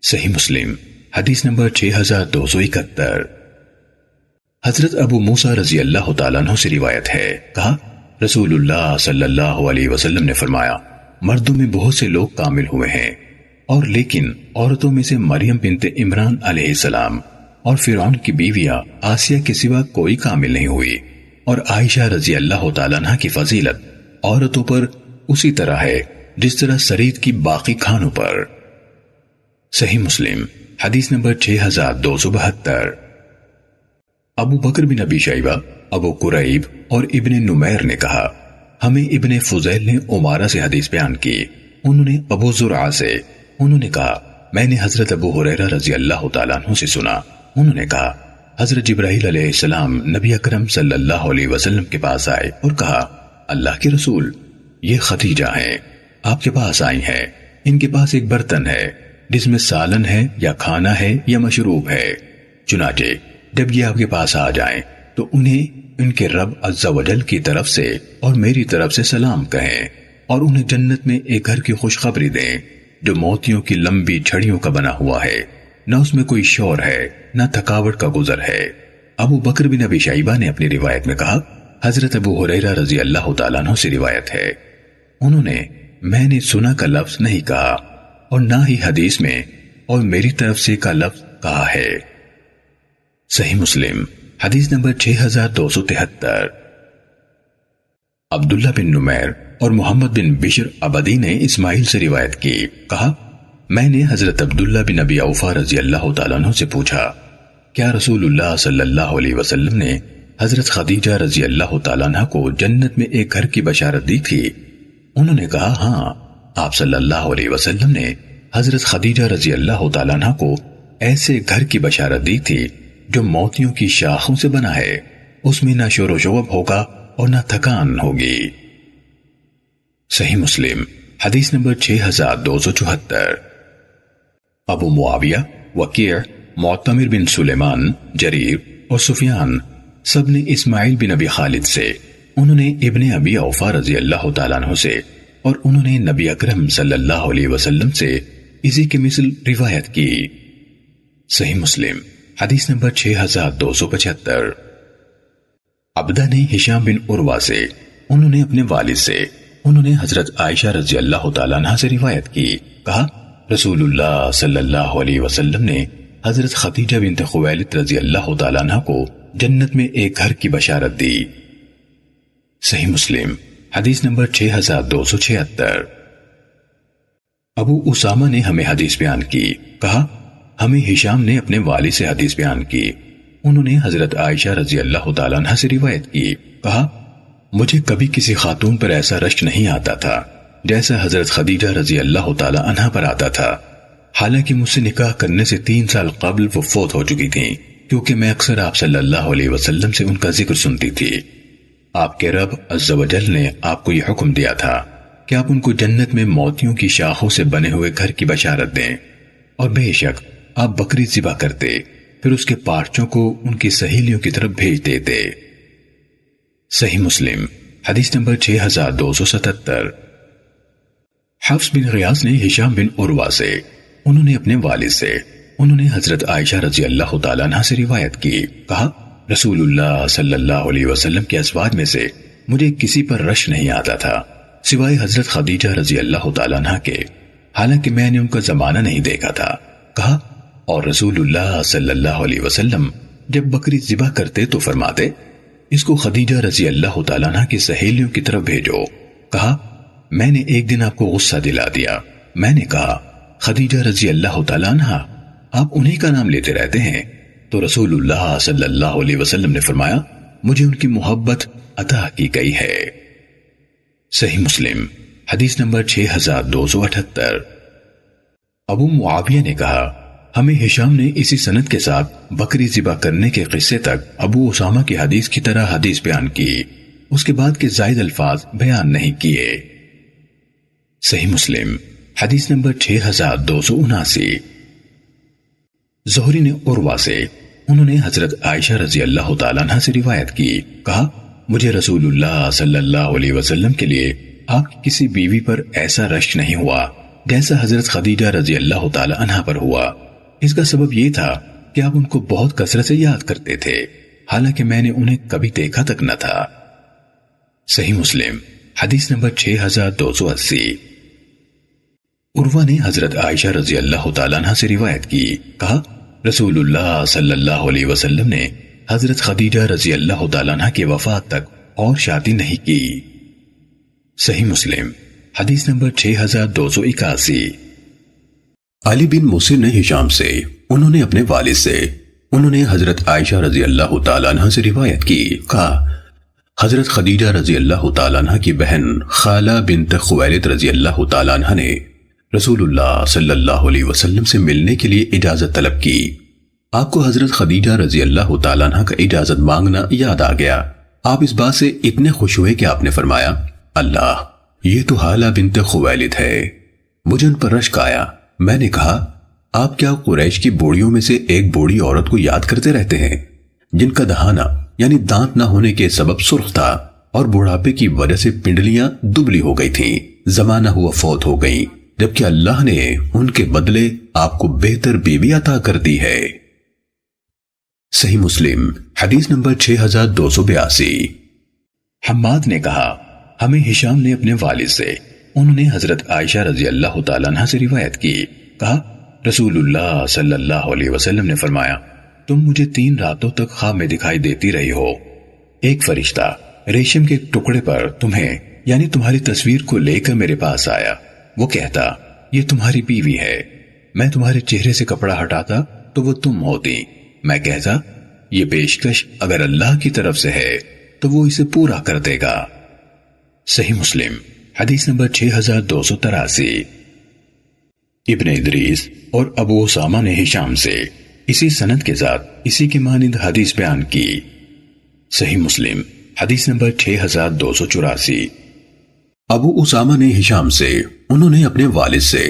صحیح مسلم حدیث نمبر 6271۔ حضرت ابو موسیٰ رضی اللہ تعالیٰ عنہ سے روایت ہے، کہا رسول اللہ صلی اللہ علیہ وسلم نے فرمایا مردوں میں بہت سے لوگ کامل ہوئے ہیں، اور لیکن عورتوں میں سے مریم بنت عمران علیہ السلام اور فرعون کی بیویاں آسیہ کے سوا کوئی کامل نہیں ہوئی، اور عائشہ رضی اللہ تعالیٰ عنہ کی فضیلت عورتوں پر اسی طرح ہے جس طرح سرید کی باقی کھانوں پر۔ صحیح مسلم حدیث نمبر 6272۔ ابو بکر بن ابی شیبہ، ابو قریب اور ابن نمیر نے کہا ہمیں ابن فضیل نے عمارہ سے حدیث بیان کی، انہوں نے ابو زرعہ سے، انہوں نے کہا میں نے حضرت ابو ہریرہ رضی اللہ تعالیٰ عنہ سے سنا، انہوں نے کہا حضرت جبرائیل علیہ السلام نبی اکرم صلی اللہ علیہ وسلم کے پاس آئے اور کہا اللہ کے رسول یہ خدیجہ ہیں، آپ کے پاس آئی ہیں، ان کے پاس ایک برتن ہے جس میں سالن ہے یا کھانا ہے یا مشروب ہے، چنانچہ جب یہ آپ کے پاس آ جائیں تو انہیں ان کے رب عز و جل کی طرف سے اور میری طرف سے سلام کہیں، اور انہیں جنت میں ایک گھر کی خوشخبری دیں جو موتیوں کی لمبی چھڑیوں کا بنا ہوا ہے، نہ اس میں کوئی شور ہے نہ تھکاوٹ کا گزر ہے۔ ابو بکر بن ابی شیبہ نے اپنی روایت میں کہا حضرت ابو ہریرہ رضی اللہ تعالیٰ عنہ سے روایت ہے، انہوں نے میں نے سنا کا لفظ نہیں کہا اور نہ ہی حدیث میں اور میری طرف سے کا لفظ کہا ہے۔ صحیح مسلم حدیث نمبر 6273۔ عبداللہ بن نمیر اور محمد بن بشر عبدی نے اسماعیل سے روایت کی، کہا میں نے حضرت عبداللہ بن ابی اوفا رضی اللہ تعالیٰ عنہ سے پوچھا کیا رسول اللہ صلی اللہ علیہ وسلم نے حضرت خدیجہ رضی اللہ تعالیٰ عنہ کو جنت میں ایک گھر کی بشارت دی تھی؟ انہوں نے کہا ہاں، آپ صلی اللہ علیہ وسلم نے حضرت خدیجہ رضی اللہ تعالیٰ عنہ کو ایسے گھر کی بشارت دی تھی جو موتیوں کی شاخوں سے بنا ہے، اس میں نہ شور و شوب ہوگا اور نہ تھکان ہوگی۔ صحیح مسلم حدیث نمبر 6274۔ ابو معاویہ، وکیع، معتمر بن سلیمان، جریر اور سفیان سب نے اسماعیل بن ابی خالد سے، انہوں نے ابن ابی اوفا رضی اللہ تعالیٰ عنہ سے، اور انہوں نے نبی اکرم صلی اللہ علیہ وسلم سے اسی کے مثل روایت کی۔ صحیح مسلم حدیث نمبر 6275۔ عبدہ نے ہشام بن عروہ سے، انہوں نے اپنے والد سے، انہوں نے حضرت عائشہ رضی اللہ تعالیٰ عنہ سے روایت کی، کہا رسول اللہ صلی اللہ علیہ وسلم نے حضرت خدیجہ بنت خویلد رضی اللہ تعالیٰ عنہ کو جنت میں ایک گھر کی بشارت دی۔ صحیح مسلم حدیث نمبر 6276۔ ابو اسامہ نے ہمیں حدیث بیان کی، کہا ہمیں ہشام نے اپنے والد سے حدیث بیان کی، انہوں نے حضرت عائشہ رضی اللہ تعالیٰ عنہ سے روایت کی، کہا مجھے کبھی کسی خاتون پر ایسا رشک نہیں آتا تھا جیسا حضرت خدیجہ رضی اللہ تعالیٰ عنہ پر آتا تھا، حالانکہ مجھ سے نکاح کرنے سے 3 سال قبل وہ فوت ہو چکی تھیں، کیونکہ میں اکثر آپ صلی اللہ علیہ وسلم سے ان کا ذکر سنتی تھی۔ آپ کے رب عز و جل نے آپ کو یہ حکم دیا تھا کہ آپ ان کو جنت میں موتیوں کی شاخوں سے بنے ہوئے گھر کی بشارت دیں، اور بے شک آپ بکری ذبح کرتے، پھر اس کے پارچوں کو ان کی سہیلیوں کی طرف بھیج دیتے۔ صحیح مسلم حدیث نمبر 6277۔ حفص بن غیاث نے ہشام بن عروہ سے، انہوں نے اپنے والد سے، انہوں نے حضرت عائشہ رضی اللہ تعالیٰ عنہ سے روایت کی، کہا رسول اللہ صلی اللہ علیہ وسلم کے ازواج میں سے مجھے کسی پر رشک نہیں آتا تھا سوائے حضرت خدیجہ رضی اللہ تعالیٰ عنہ کے، حالانکہ میں نے ان کا زمانہ نہیں دیکھا تھا۔ کہا اور رسول اللہ صلی اللہ علیہ وسلم جب بکری ذبح کرتے تو فرماتے اس کو خدیجہ رضی اللہ تعالیٰ عنہ کی سہیلیوں کی طرف بھیجو۔ کہا میں نے ایک دن آپ کو غصہ دلا دیا، میں نے کہا خدیجہ رضی اللہ تعالیٰ عنہ، آپ انہی کا نام لیتے رہتے ہیں؟ تو رسول اللہ صلی اللہ علیہ وسلم نے فرمایا مجھے ان کی محبت عطا کی گئی ہے۔ صحیح مسلم حدیث نمبر 6278۔ ابو معاویہ نے کہا ہمیں ہشام نے اسی سند کے ساتھ بکری ذبح کرنے کے قصے تک ابو اسامہ کی حدیث کی طرح حدیث بیان کی، اس کے بعد کے زائد الفاظ بیان نہیں کیے۔ صحیح مسلم حدیث نمبر 6279۔ زہری نے عروہ سے، انہوں نے حضرت عائشہ رضی اللہ تعالیٰ عنہ سے روایت کی، کہا مجھے رسول اللہ صلی اللہ علیہ وسلم کے لیے آپ کی کسی بیوی پر ایسا رشک نہیں ہوا جیسا حضرت خدیجہ رضی اللہ تعالیٰ عنہ پر ہوا۔ اس کا سبب یہ تھا کہ آپ ان کو بہت کثرت سے یاد کرتے تھے، حالانکہ میں نے انہیں کبھی دیکھا تک نہ تھا۔ صحیح مسلم حدیث نمبر 6280۔ عروہ نے حضرت عائشہ رضی اللہ تعالیٰ عنہ سے روایت کی، کہا رسول اللہ صلی اللہ علیہ وسلم نے حضرت خدیجہ رضی اللہ تعالیٰ عنہ کی وفات تک اور شادی نہیں کی۔ صحیح مسلم حدیث نمبر 6281۔ علی بن مسر نے ہشام سے، انہوں نے اپنے والد سے، انہوں نے حضرت عائشہ رضی اللہ تعالیٰ عنہ سے روایت کی، کہا حضرت خدیجہ رضی اللہ تعالیٰ عنہ کی بہن خالہ بنت خویلد رضی اللہ تعالیٰ عنہ نے رسول اللہ صلی اللہ علیہ وسلم سے ملنے کے لیے اجازت طلب کی۔ آپ کو حضرت خدیجہ رضی اللہ تعالیٰ عنہ کا اجازت مانگنا یاد آ گیا۔ آپ اس بات سے اتنے خوش ہوئے کہ آپ نے فرمایا اللہ، یہ تو خالہ بنت خویلد ہے۔ مجھے ان پر رشک آیا، میں نے کہا آپ کیا قریش کی بوڑھیوں میں سے ایک بوڑھی عورت کو یاد کرتے رہتے ہیں جن کا دہانہ یعنی دانت نہ ہونے کے سبب سرخ تھا اور بڑھاپے کی وجہ سے پنڈلیاں دبلی ہو گئی تھیں، زمانہ ہوا فوت ہو گئیں، جبکہ اللہ نے ان کے بدلے آپ کو بہتر بیوی عطا کر دی ہے۔ صحیح مسلم حدیث نمبر 6282۔ حماد نے کہا ہمیں ہشام نے اپنے والد سے، انہوں نے حضرت عائشہ رضی اللہ تعالیٰ عنہ سے روایت کی، کہا رسول اللہ صلی اللہ علیہ وسلم نے فرمایا تم مجھے 3 راتوں تک خواب میں دکھائی دیتی رہی ہو۔ ایک فرشتہ ریشم کے ٹکڑے پر تمہیں یعنی تمہاری تصویر کو لے کر میرے پاس آیا، وہ کہتا یہ تمہاری بیوی ہے۔ میں تمہارے چہرے سے کپڑا ہٹاتا تو وہ تم ہوتی، میں کہتا یہ پیشکش اگر اللہ کی طرف سے ہے تو وہ اسے پورا کر دے گا۔ صحیح مسلم حدیث نمبر 6283۔ ابن ادریس اور ابو اسامہ نے ہشام سے اسی سند کے ساتھ اسی کی مانند حدیث بیان کی۔ صحیح مسلم حدیث نمبر 6284۔ ابو اسامہ نے ہشام سے، انہوں نے اپنے والد سے،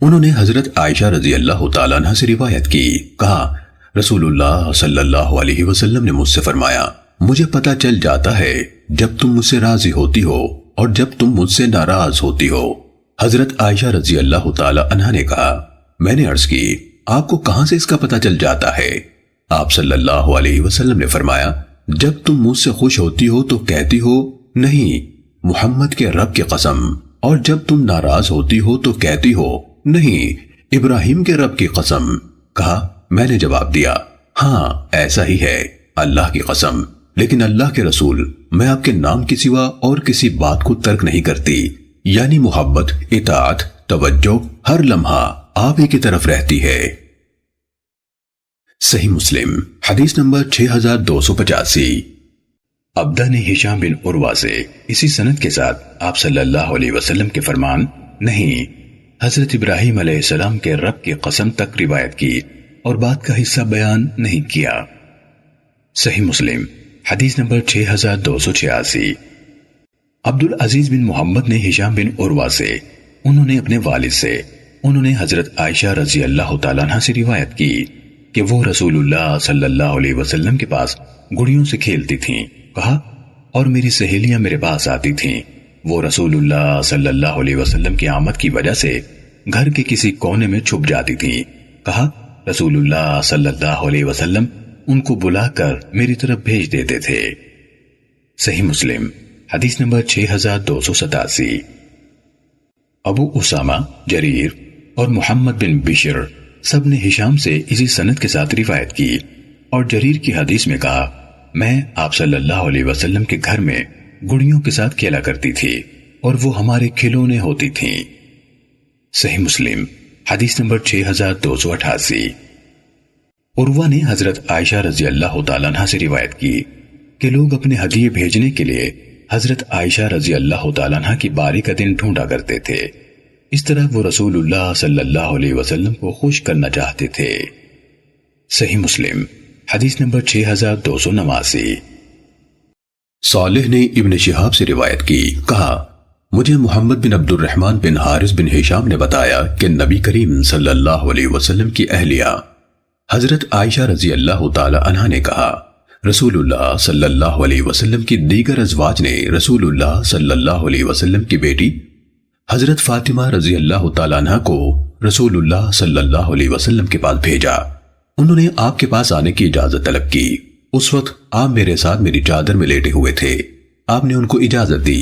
انہوں نے حضرت عائشہ رضی اللہ تعالیٰ عنہ سے روایت کی، کہا رسول اللہ صلی اللہ علیہ وسلم نے مجھ سے فرمایا مجھے پتہ چل جاتا ہے جب تم مجھ سے راضی ہوتی ہو اور جب تم مجھ سے ناراض ہوتی ہو۔ حضرت عائشہ رضی اللہ تعالیٰ عنہ نے کہا میں نے عرض کی آپ کو کہاں سے اس کا پتہ چل جاتا ہے؟ آپ صلی اللہ علیہ وسلم نے فرمایا جب تم مجھ سے خوش ہوتی ہو تو کہتی ہو نہیں محمد کے رب کی قسم، اور جب تم ناراض ہوتی ہو تو کہتی ہو نہیں ابراہیم کے رب کی قسم۔ کہا میں نے جواب دیا ہاں ایسا ہی ہے اللہ کی قسم، لیکن اللہ کے رسول میں آپ کے نام کے سوا اور کسی بات کو ترک نہیں کرتی، یعنی محبت، اطاعت، توجہ ہر لمحہ آپ ہی کی طرف رہتی ہے۔ صحیح مسلم حدیث نمبر 6285۔ عبدہ نے ہشام بن عروہ سے اسی سند کے ساتھ آپ صلی اللہ علیہ وسلم کے فرمان نہیں حضرت ابراہیم علیہ السلام کے رب کی قسم تک روایت کی اور بات کا حصہ بیان نہیں کیا۔ صحیح مسلم حدیث نمبر 6286۔ عبدالعزیز بن محمد نے ہشام بن عروہ سے، انہوں نے اپنے والد سے، انہوں نے حضرت عائشہ رضی اللہ تعالیٰ عنہ سے روایت کی کہ وہ رسول اللہ صلی اللہ علیہ وسلم کے پاس گڑیوں سے کھیلتی تھیں، کہا اور میری سہیلیاں میرے پاس آتی تھیں، وہ رسول اللہ صلی اللہ علیہ وسلم کی آمد کی وجہ سے گھر کے کسی کونے میں چھپ جاتی تھیں، کہا رسول اللہ صلی اللہ علیہ وسلم ان کو بلا کر میری طرف بھیج دیتے تھے۔ صحیح مسلم حدیث نمبر 6287۔ ابو اسامہ، جریر اور محمد بن بشر سب نے ہشام سے اسی سند کے ساتھ روایت کی، اور جریر کی حدیث میں کہا میں آپ صلی اللہ علیہ وسلم کے گھر میں گڑیوں کے ساتھ کھیلا کرتی تھی اور وہ ہمارے کھلونے ہوتی تھیں۔ صحیح مسلم حدیث نمبر 6288۔ عروہ نے حضرت عائشہ رضی اللہ تعالیٰ عنہ سے روایت کی کہ لوگ اپنے ہدیے بھیجنے کے لیے حضرت عائشہ رضی اللہ تعالیٰ عنہ کی باری کا دن ڈھونڈا کرتے تھے، اس طرح وہ رسول اللہ صلی اللہ علیہ وسلم کو خوش کرنا چاہتے تھے۔ صحیح مسلم حدیث نمبر 6289۔ صالح نے ابن شہاب سے روایت کی، کہا مجھے محمد بن عبد الرحمن بن حارث بن ہشام نے بتایا کہ نبی کریم صلی اللہ علیہ وسلم کی اہلیہ حضرت عائشہ رضی اللہ تعالی عنہ نے کہا رسول اللہ صلی اللہ علیہ وسلم کی دیگر ازواج نے رسول اللہ صلی اللہ علیہ وسلم کی بیٹی حضرت فاطمہ رضی اللہ تعالی عنہ کو رسول اللہ صلی اللہ علیہ وسلم کے پاس بھیجا۔ انہوں نے آپ کے پاس آنے کی اجازت طلب کی۔ اس وقت آپ میرے ساتھ میری چادر میں لیٹے ہوئے تھے۔ آپ نے ان کو اجازت دی۔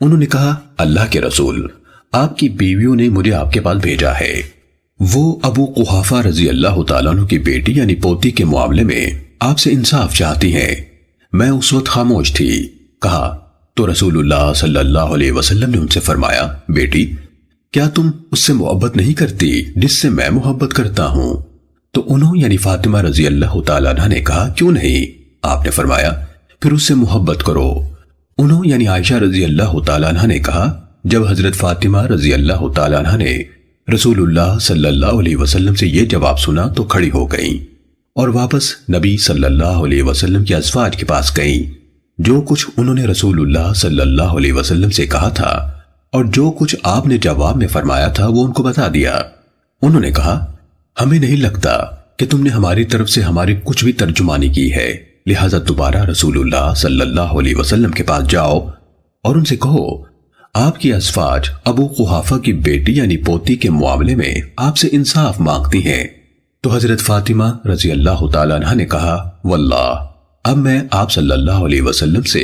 انہوں نے کہا اللہ کے رسول، آپ کی بیویوں نے مجھے آپ کے پاس بھیجا ہے۔ وہ ابو قحافہ رضی اللہ تعالیٰ عنہ کی بیٹی یعنی پوتی کے معاملے میں آپ سے انصاف چاہتی ہیں۔ میں اس وقت خاموش تھی۔ کہا تو رسول اللہ صلی اللہ علیہ وسلم نے ان سے فرمایا بیٹی کیا تم اس سے محبت نہیں کرتی جس سے میں محبت کرتا ہوں؟ تو انہوں یعنی فاطمہ رضی اللہ تعالیٰ عنہ نے کہا کیوں نہیں؟ آپ نے فرمایا پھر اس سے محبت کرو۔ انہوں یعنی عائشہ رضی اللہ تعالیٰ عنہ نے کہا جب حضرت فاطمہ رضی اللہ تعالیٰ عنہ نے رسول اللہ صلی اللہ علیہ وسلم سے یہ جواب سنا تو کھڑی ہو گئیں اور واپس نبی صلی اللہ علیہ وسلم کے ازواج کے پاس گئیں۔ جو کچھ انہوں نے رسول اللہ صلی اللہ علیہ وسلم سے کہا تھا اور جو کچھ آپ نے جواب میں فرمایا تھا وہ ان کو بتا دیا۔ انہوں نے کہا ہمیں نہیں لگتا کہ تم نے ہماری طرف سے ہماری کچھ بھی ترجمانی کی ہے، لہذا دوبارہ رسول اللہ صلی اللہ علیہ وسلم کے پاس جاؤ اور ان سے کہو آپ کی ازواج ابو قحافہ کی بیٹی یعنی پوتی کے معاملے میں آپ سے انصاف مانگتی ہیں۔ تو حضرت فاطمہ رضی اللہ تعالیٰ عنہ نے کہا واللہ اب میں آپ صلی اللہ علیہ وسلم سے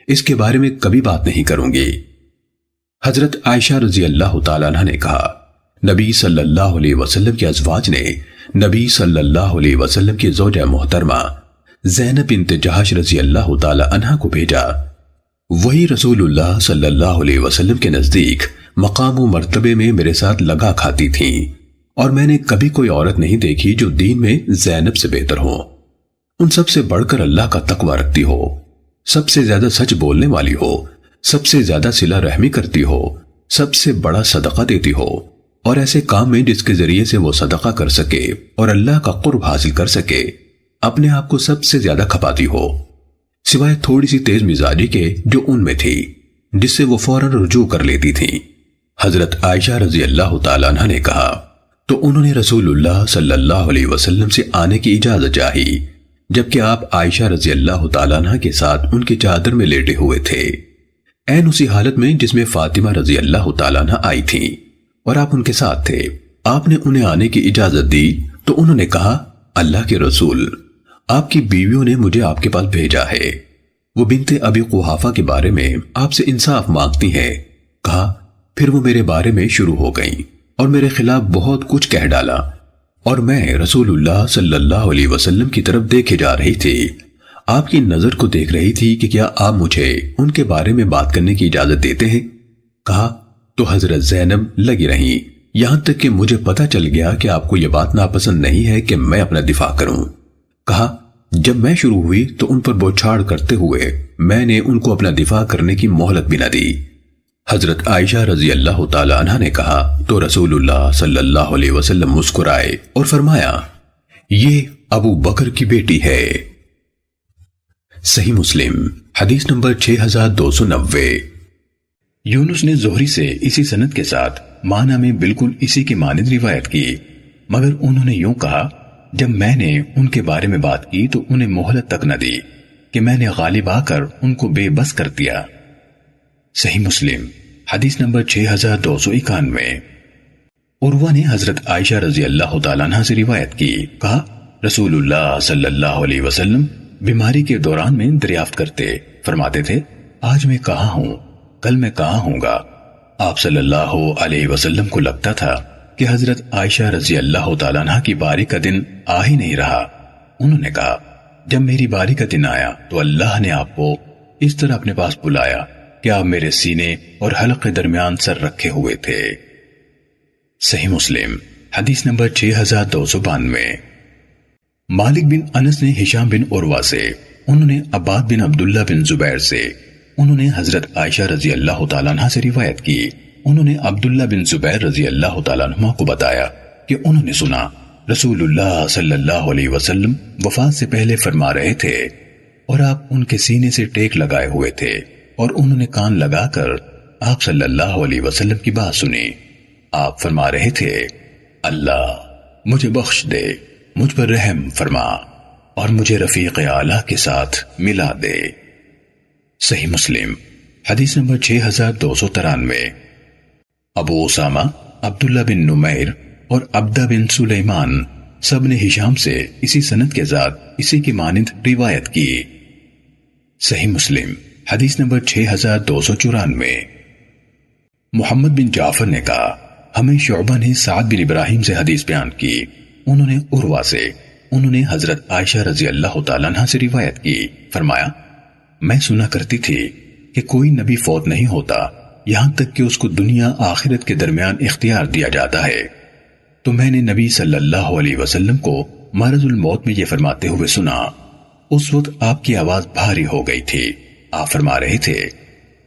اس کے بارے میں کبھی بات نہیں کروں گی۔ حضرت عائشہ رضی اللہ تعالیٰ عنہ نے کہا نبی صلی اللہ علیہ وسلم کے ازواج نے نبی صلی اللہ علیہ وسلم کی زوجہ محترمہ زینب بنت جہش رضی اللہ تعالیٰ عنہ کو بھیجا۔ وہی رسول اللہ صلی اللہ علیہ وسلم کے نزدیک مقام و مرتبے میں میرے ساتھ لگا کھاتی تھیں، اور میں نے کبھی کوئی عورت نہیں دیکھی جو دین میں زینب سے بہتر ہو۔ ان سب سے بڑھ کر اللہ کا تقوی رکھتی ہو، سب سے زیادہ سچ بولنے والی ہو، سب سے زیادہ صلہ رحمی کرتی ہو، سب سے بڑا صدقہ دیتی ہو، اور ایسے کام میں جس کے ذریعے سے وہ صدقہ کر سکے اور اللہ کا قرب حاصل کر سکے اپنے آپ کو سب سے زیادہ کھپاتی ہو، سوائے تھوڑی سی تیز مزاجی کے جو ان میں تھی جس سے وہ فوراً رجوع کر لیتی تھی۔ حضرت عائشہ رضی اللہ تعالیٰ عنہ نے کہا تو انہوں نے رسول اللہ صلی اللہ علیہ وسلم سے آنے کی اجازت چاہی، جبکہ آپ عائشہ رضی اللہ تعالیٰ عنہ کے ساتھ ان کی چادر میں لیٹے ہوئے تھے، عین اسی حالت میں جس میں فاطمہ رضی اللہ تعالیٰ عنہ آئی تھیں، اور آپ ان کے ساتھ تھے۔ آپ نے انہیں آنے کی اجازت دی تو انہوں نے کہا اللہ کے رسول، آپ کی بیویوں نے مجھے آپ کے پاس بھیجا ہے، وہ بنت ابی قحافہ کے بارے میں آپ سے انصاف مانگتی ہیں۔ کہا پھر وہ میرے بارے میں شروع ہو گئیں اور میرے خلاف بہت کچھ کہہ ڈالا، اور میں رسول اللہ صلی اللہ علیہ وسلم کی طرف دیکھے جا رہی تھی، آپ کی نظر کو دیکھ رہی تھی کہ کیا آپ مجھے ان کے بارے میں بات کرنے کی اجازت دیتے ہیں؟ کہا تو حضرت زینب لگی رہیں یہاں تک کہ مجھے پتا چل گیا کہ آپ کو یہ بات ناپسند نہیں ہے کہ میں اپنا دفاع کروں۔ کہا جب میں شروع ہوئی تو ان پر بوچھاڑ کرتے ہوئے میں نے ان کو اپنا دفاع کرنے کی مہلت بھی نہ دی۔ حضرت عائشہ رضی اللہ تعالی عنہ نے کہا تو رسول اللہ صلی اللہ علیہ وسلم مسکرائے اور فرمایا یہ ابو بکر کی بیٹی ہے۔ صحیح مسلم حدیث نمبر 6290۔ یونس نے زہری سے اسی سند کے ساتھ معنی میں بالکل اسی کی مانند روایت کی، مگر انہوں نے یوں کہا جب میں نے ان کے بارے میں بات کی تو انہیں مہلت تک نہ دی کہ میں نے غالب آ کر ان کو بے بس کر دیا۔ صحیح مسلم حدیث نمبر 6291۔ عروہ نے حضرت عائشہ رضی اللہ تعالیٰ عنہ سے روایت کی، کہا رسول اللہ صلی اللہ علیہ وسلم بیماری کے دوران میں دریافت کرتے، فرماتے تھے آج میں کہاں ہوں، کل میں کہاں ہوں گا، آپ صلی اللہ علیہ وسلم کو لگتا تھا کہ حضرت عائشہ رضی اللہ تعالیٰ عنہ کی باری کا دن آ ہی نہیں رہا۔ انہوں نے کہا جب میری باری کا دن آیا تو اللہ نے آپ کو اس طرح اپنے پاس بلایا کہ آپ میرے سینے اور حلق کے درمیان سر رکھے ہوئے تھے۔ صحیح مسلم حدیث نمبر 6292۔ مالک بن انس نے ہشام بن عروہ سے، انہوں نے عباد بن عبداللہ بن زبیر سے، انہوں نے حضرت عائشہ رضی اللہ تعالیٰ عنہ سے روایت کی، انہوں نے عبداللہ بن زبیر رضی اللہ تعالیٰ عنہ کو بتایا کہ انہوں نے سنا رسول اللہ صلی اللہ علیہ وسلم وفات سے پہلے فرما رہے تھے اور آپ ان کے سینے سے ٹیک لگائے ہوئے تھے اور انہوں نے کان لگا کر آپ صلی اللہ علیہ وسلم کی بات سنی۔ آپ فرما رہے تھے اللہ مجھے بخش دے، مجھ پر رحم فرما اور مجھے رفیق اعلیٰ کے ساتھ ملا دے۔ صحیح مسلم حدیث نمبر 6293۔ ابو اسامہ، عبداللہ بن نمیر اور عبدہ بن سلیمان سب نے ہشام سے اسی سند کے ساتھ اسی کی مانند روایت کی۔ صحیح مسلم حدیث نمبر 6294۔ محمد بن جعفر نے کہا ہمیں شعبہ نے سعد بن ابراہیم سے حدیث بیان کی، انہوں نے عروہ سے، انہوں نے حضرت عائشہ رضی اللہ تعالیٰ عنہ سے روایت کی، فرمایا میں سنا کرتی تھی کہ کوئی نبی فوت نہیں ہوتا یہاں تک کہ اس کو دنیا آخرت کے درمیان اختیار دیا جاتا ہے، تو میں نے نبی صلی اللہ علیہ وسلم کو مرض الموت میں یہ فرماتے ہوئے سنا۔ اس وقت آپ کی آواز بھاری ہو گئی تھی، آپ فرما رہے تھے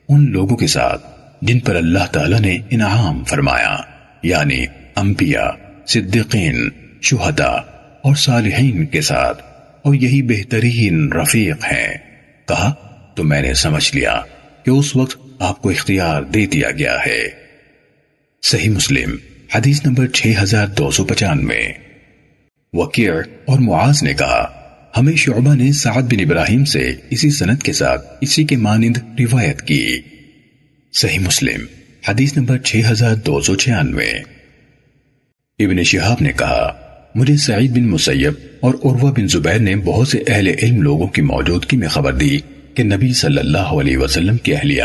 ان لوگوں کے ساتھ جن پر اللہ تعالیٰ نے انعام فرمایا، یعنی انبیاء، صدیقین، شہداء اور صالحین کے ساتھ، اور یہی بہترین رفیق ہیں۔ کہا تو میں نے سمجھ لیا کہ اس وقت آپ کو اختیار دے دیا گیا ہے۔ صحیح مسلم حدیث نمبر 6295۔ وکیع اور معاذ نے کہا ہمیں شعبہ نے سعد بن ابراہیم سے اسی سند کے ساتھ اسی کے مانند روایت کی۔ صحیح مسلم حدیث نمبر 6296۔ ابن شہاب نے کہا مجھے سعید بن مسیب اور عروہ بن زبیر نے بہت سے اہل علم لوگوں کی موجودگی میں خبر دی کہ نبی صلی اللہ علیہ وسلم کی اہلیہ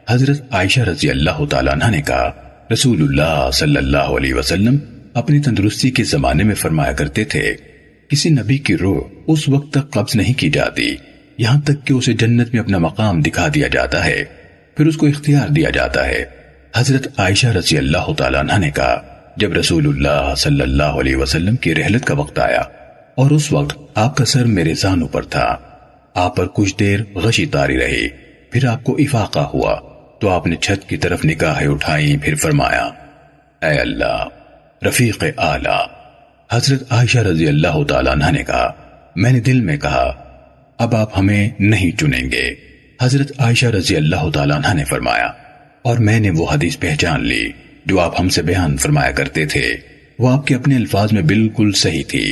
حضرت عائشہ رضی اللہ تعالیٰ عنہ نے کہا رسول اللہ صلی اللہ علیہ وسلم اپنی تندرستی کے زمانے میں فرمایا کرتے تھے کسی نبی کی روح اس وقت تک قبض نہیں کی جاتی یہاں تک کہ اسے جنت میں اپنا مقام دکھا دیا جاتا ہے، پھر اس کو اختیار دیا جاتا ہے۔ حضرت عائشہ رضی اللہ تعالیٰ عنہ نے کہا جب رسول اللہ صلی اللہ علیہ وسلم کی رحلت کا وقت آیا اور اس وقت آپ کا سر میرے زانوں پر تھا، آپ پر کچھ دیر غشی طاری رہی، پھر آپ کو افاقہ ہوا تو آپ نے چھت کی طرف نگاہیں اٹھائیں، پھر فرمایا اے اللہ رفیق اعلیٰ۔ حضرت عائشہ رضی اللہ تعالیٰ عنہ نے کہا میں نے دل میں کہا اب آپ ہمیں نہیں چنیں گے۔ حضرت عائشہ رضی اللہ تعالیٰ عنہ نے فرمایا اور میں نے وہ حدیث پہچان لی جو آپ ہم سے بیان فرمایا کرتے تھے، وہ آپ کے اپنے الفاظ میں بالکل صحیح تھی۔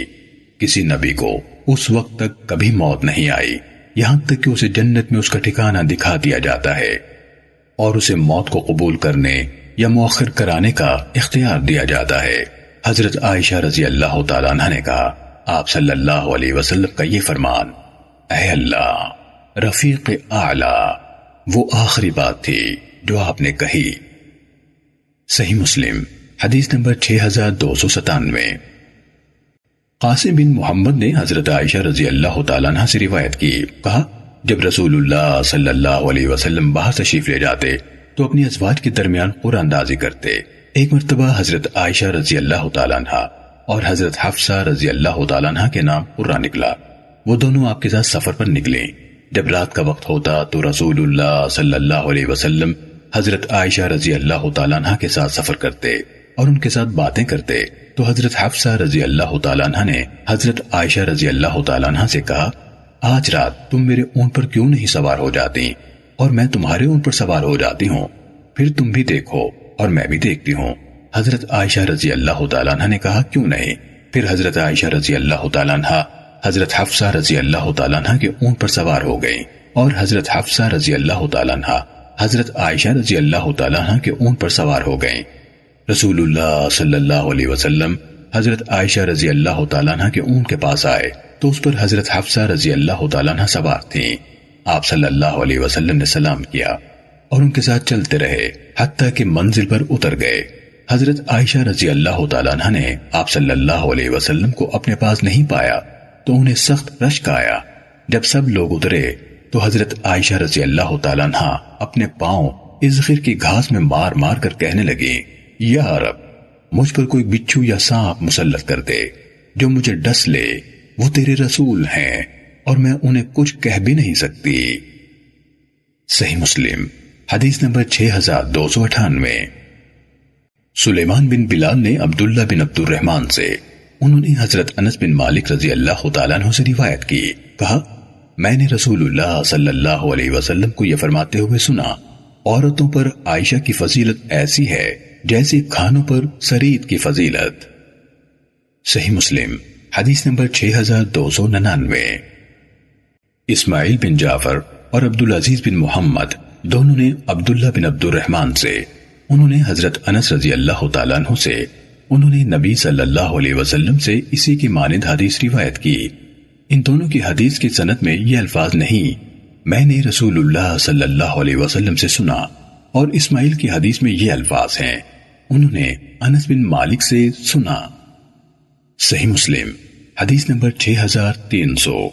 کسی نبی کو اس وقت تک کبھی موت نہیں آئی یہاں تک کہ اسے جنت میں اس کا ٹھکانہ دکھا دیا جاتا ہے اور اسے موت کو قبول کرنے یا مؤخر کرانے کا اختیار دیا جاتا ہے۔ حضرت عائشہ رضی اللہ تعالیٰ عنہ نے کہا آپ صلی اللہ علیہ وسلم کا یہ فرمان اے اللہ رفیق اعلیٰ وہ آخری بات تھی جو آپ نے کہی۔ صحیح مسلم حدیث نمبر 6297۔ قاسم بن محمد نے حضرت عائشہ رضی اللہ تعالیٰ عنہ سے روایت کی، کہا جب رسول اللہ صلی اللہ علیہ وسلم باہر تشریف لے جاتے تو اپنی ازواج کے درمیان قرآن اندازی کرتے۔ ایک مرتبہ حضرت عائشہ رضی اللہ تعالیٰ عنہ اور حضرت حفصہ رضی اللہ تعالیٰ عنہ کے نام قرآن نکلا، وہ دونوں آپ کے ساتھ سفر پر نکلے۔ جب رات کا وقت ہوتا تو رسول اللہ صلی اللہ علیہ وسلم حضرت عائشہ رضی اللہ تعالیٰ عنہ کے ساتھ سفر کرتے اور ان کے ساتھ باتیں کرتے تو حضرت حفصہ رضی اللہ تعالیٰ عنہ نے حضرت عائشہ رضی اللہ تعالیٰ عنہ سے کہا آج رات تم میرے اونٹ پر کیوں نہیں سوار ہو جاتی اور میں تمہارے اونٹ پر سوار ہو جاتی ہوں، پھر تم بھی دیکھو اور میں بھی دیکھتی ہوں۔ حضرت عائشہ رضی اللہ تعالیٰ عنہ نے کہا کیوں نہیں؟ پھر حضرت عائشہ رضی اللہ تعالیٰ عنہ حضرت حفصہ رضی اللہ تعالیٰ عنہ کے اونٹ پر سوار ہو گئی اور حضرت حفصہ رضی اللہ تعالیٰ عنہ حضرت عائشہ رضی اللہ تعالیٰ عنہ کے اونٹ پر سوار ہو گئیں۔ رسول اللہ صلی اللہ علیہ وسلم حضرت عائشہ رضی اللہ تعالیٰ عنہ کے اونٹ کے پاس آئے تو اس پر حضرت حفصہ رضی اللہ تعالیٰ عنہ سوار تھیں۔ آپ صلی اللہ علیہ وسلم نے سلام کیا اور ان کے ساتھ چلتے رہے حتیٰ کہ منزل پر اتر گئے۔ حضرت عائشہ رضی اللہ تعالیٰ عنہ نے آپ صلی اللہ علیہ وسلم کو اپنے پاس نہیں پایا تو انہیں سخت رشک آیا۔ جب سب لوگ اترے تو حضرت عائشہ رضی اللہ تعالیٰ عنہ اپنے پاؤں اذخر کی گھاس میں مار مار کر کہنے لگی، یا رب، مجھ پر کوئی بچھو یا سانپ مسلط کر دے، جو مجھے ڈس لے۔ وہ تیرے رسول ہیں اور میں انہیں کچھ کہہ بھی نہیں سکتی۔ صحیح مسلم حدیث نمبر 6298۔ سلیمان بن بلال نے عبداللہ بن عبد الرحمن سے، انہوں نے حضرت انس بن مالک رضی اللہ تعالیٰ عنہ سے روایت کی، کہا میں نے رسول اللہ صلی اللہ علیہ وسلم کو یہ فرماتے ہوئے سنا، عورتوں پر عائشہ کی فضیلت ایسی ہے جیسی کھانوں پر سرید کی فضیلت۔ صحیح مسلم حدیث نمبر 6299۔ اسماعیل بن جعفر اور عبدالعزیز بن محمد دونوں نے عبداللہ بن عبد الرحمن سے، انہوں نے حضرت انس رضی اللہ تعالیٰ عنہ سے، انہوں نے نبی صلی اللہ علیہ وسلم سے اسی کی مانند حدیث روایت کی۔ ان دونوں کی حدیث کی سند میں یہ الفاظ نہیں میں نے رسول اللہ صلی اللہ علیہ وسلم سے سنا، اور اسماعیل کی حدیث میں یہ الفاظ ہیں انہوں نے انس بن مالک سے سنا۔ صحیح مسلم حدیث نمبر 6300۔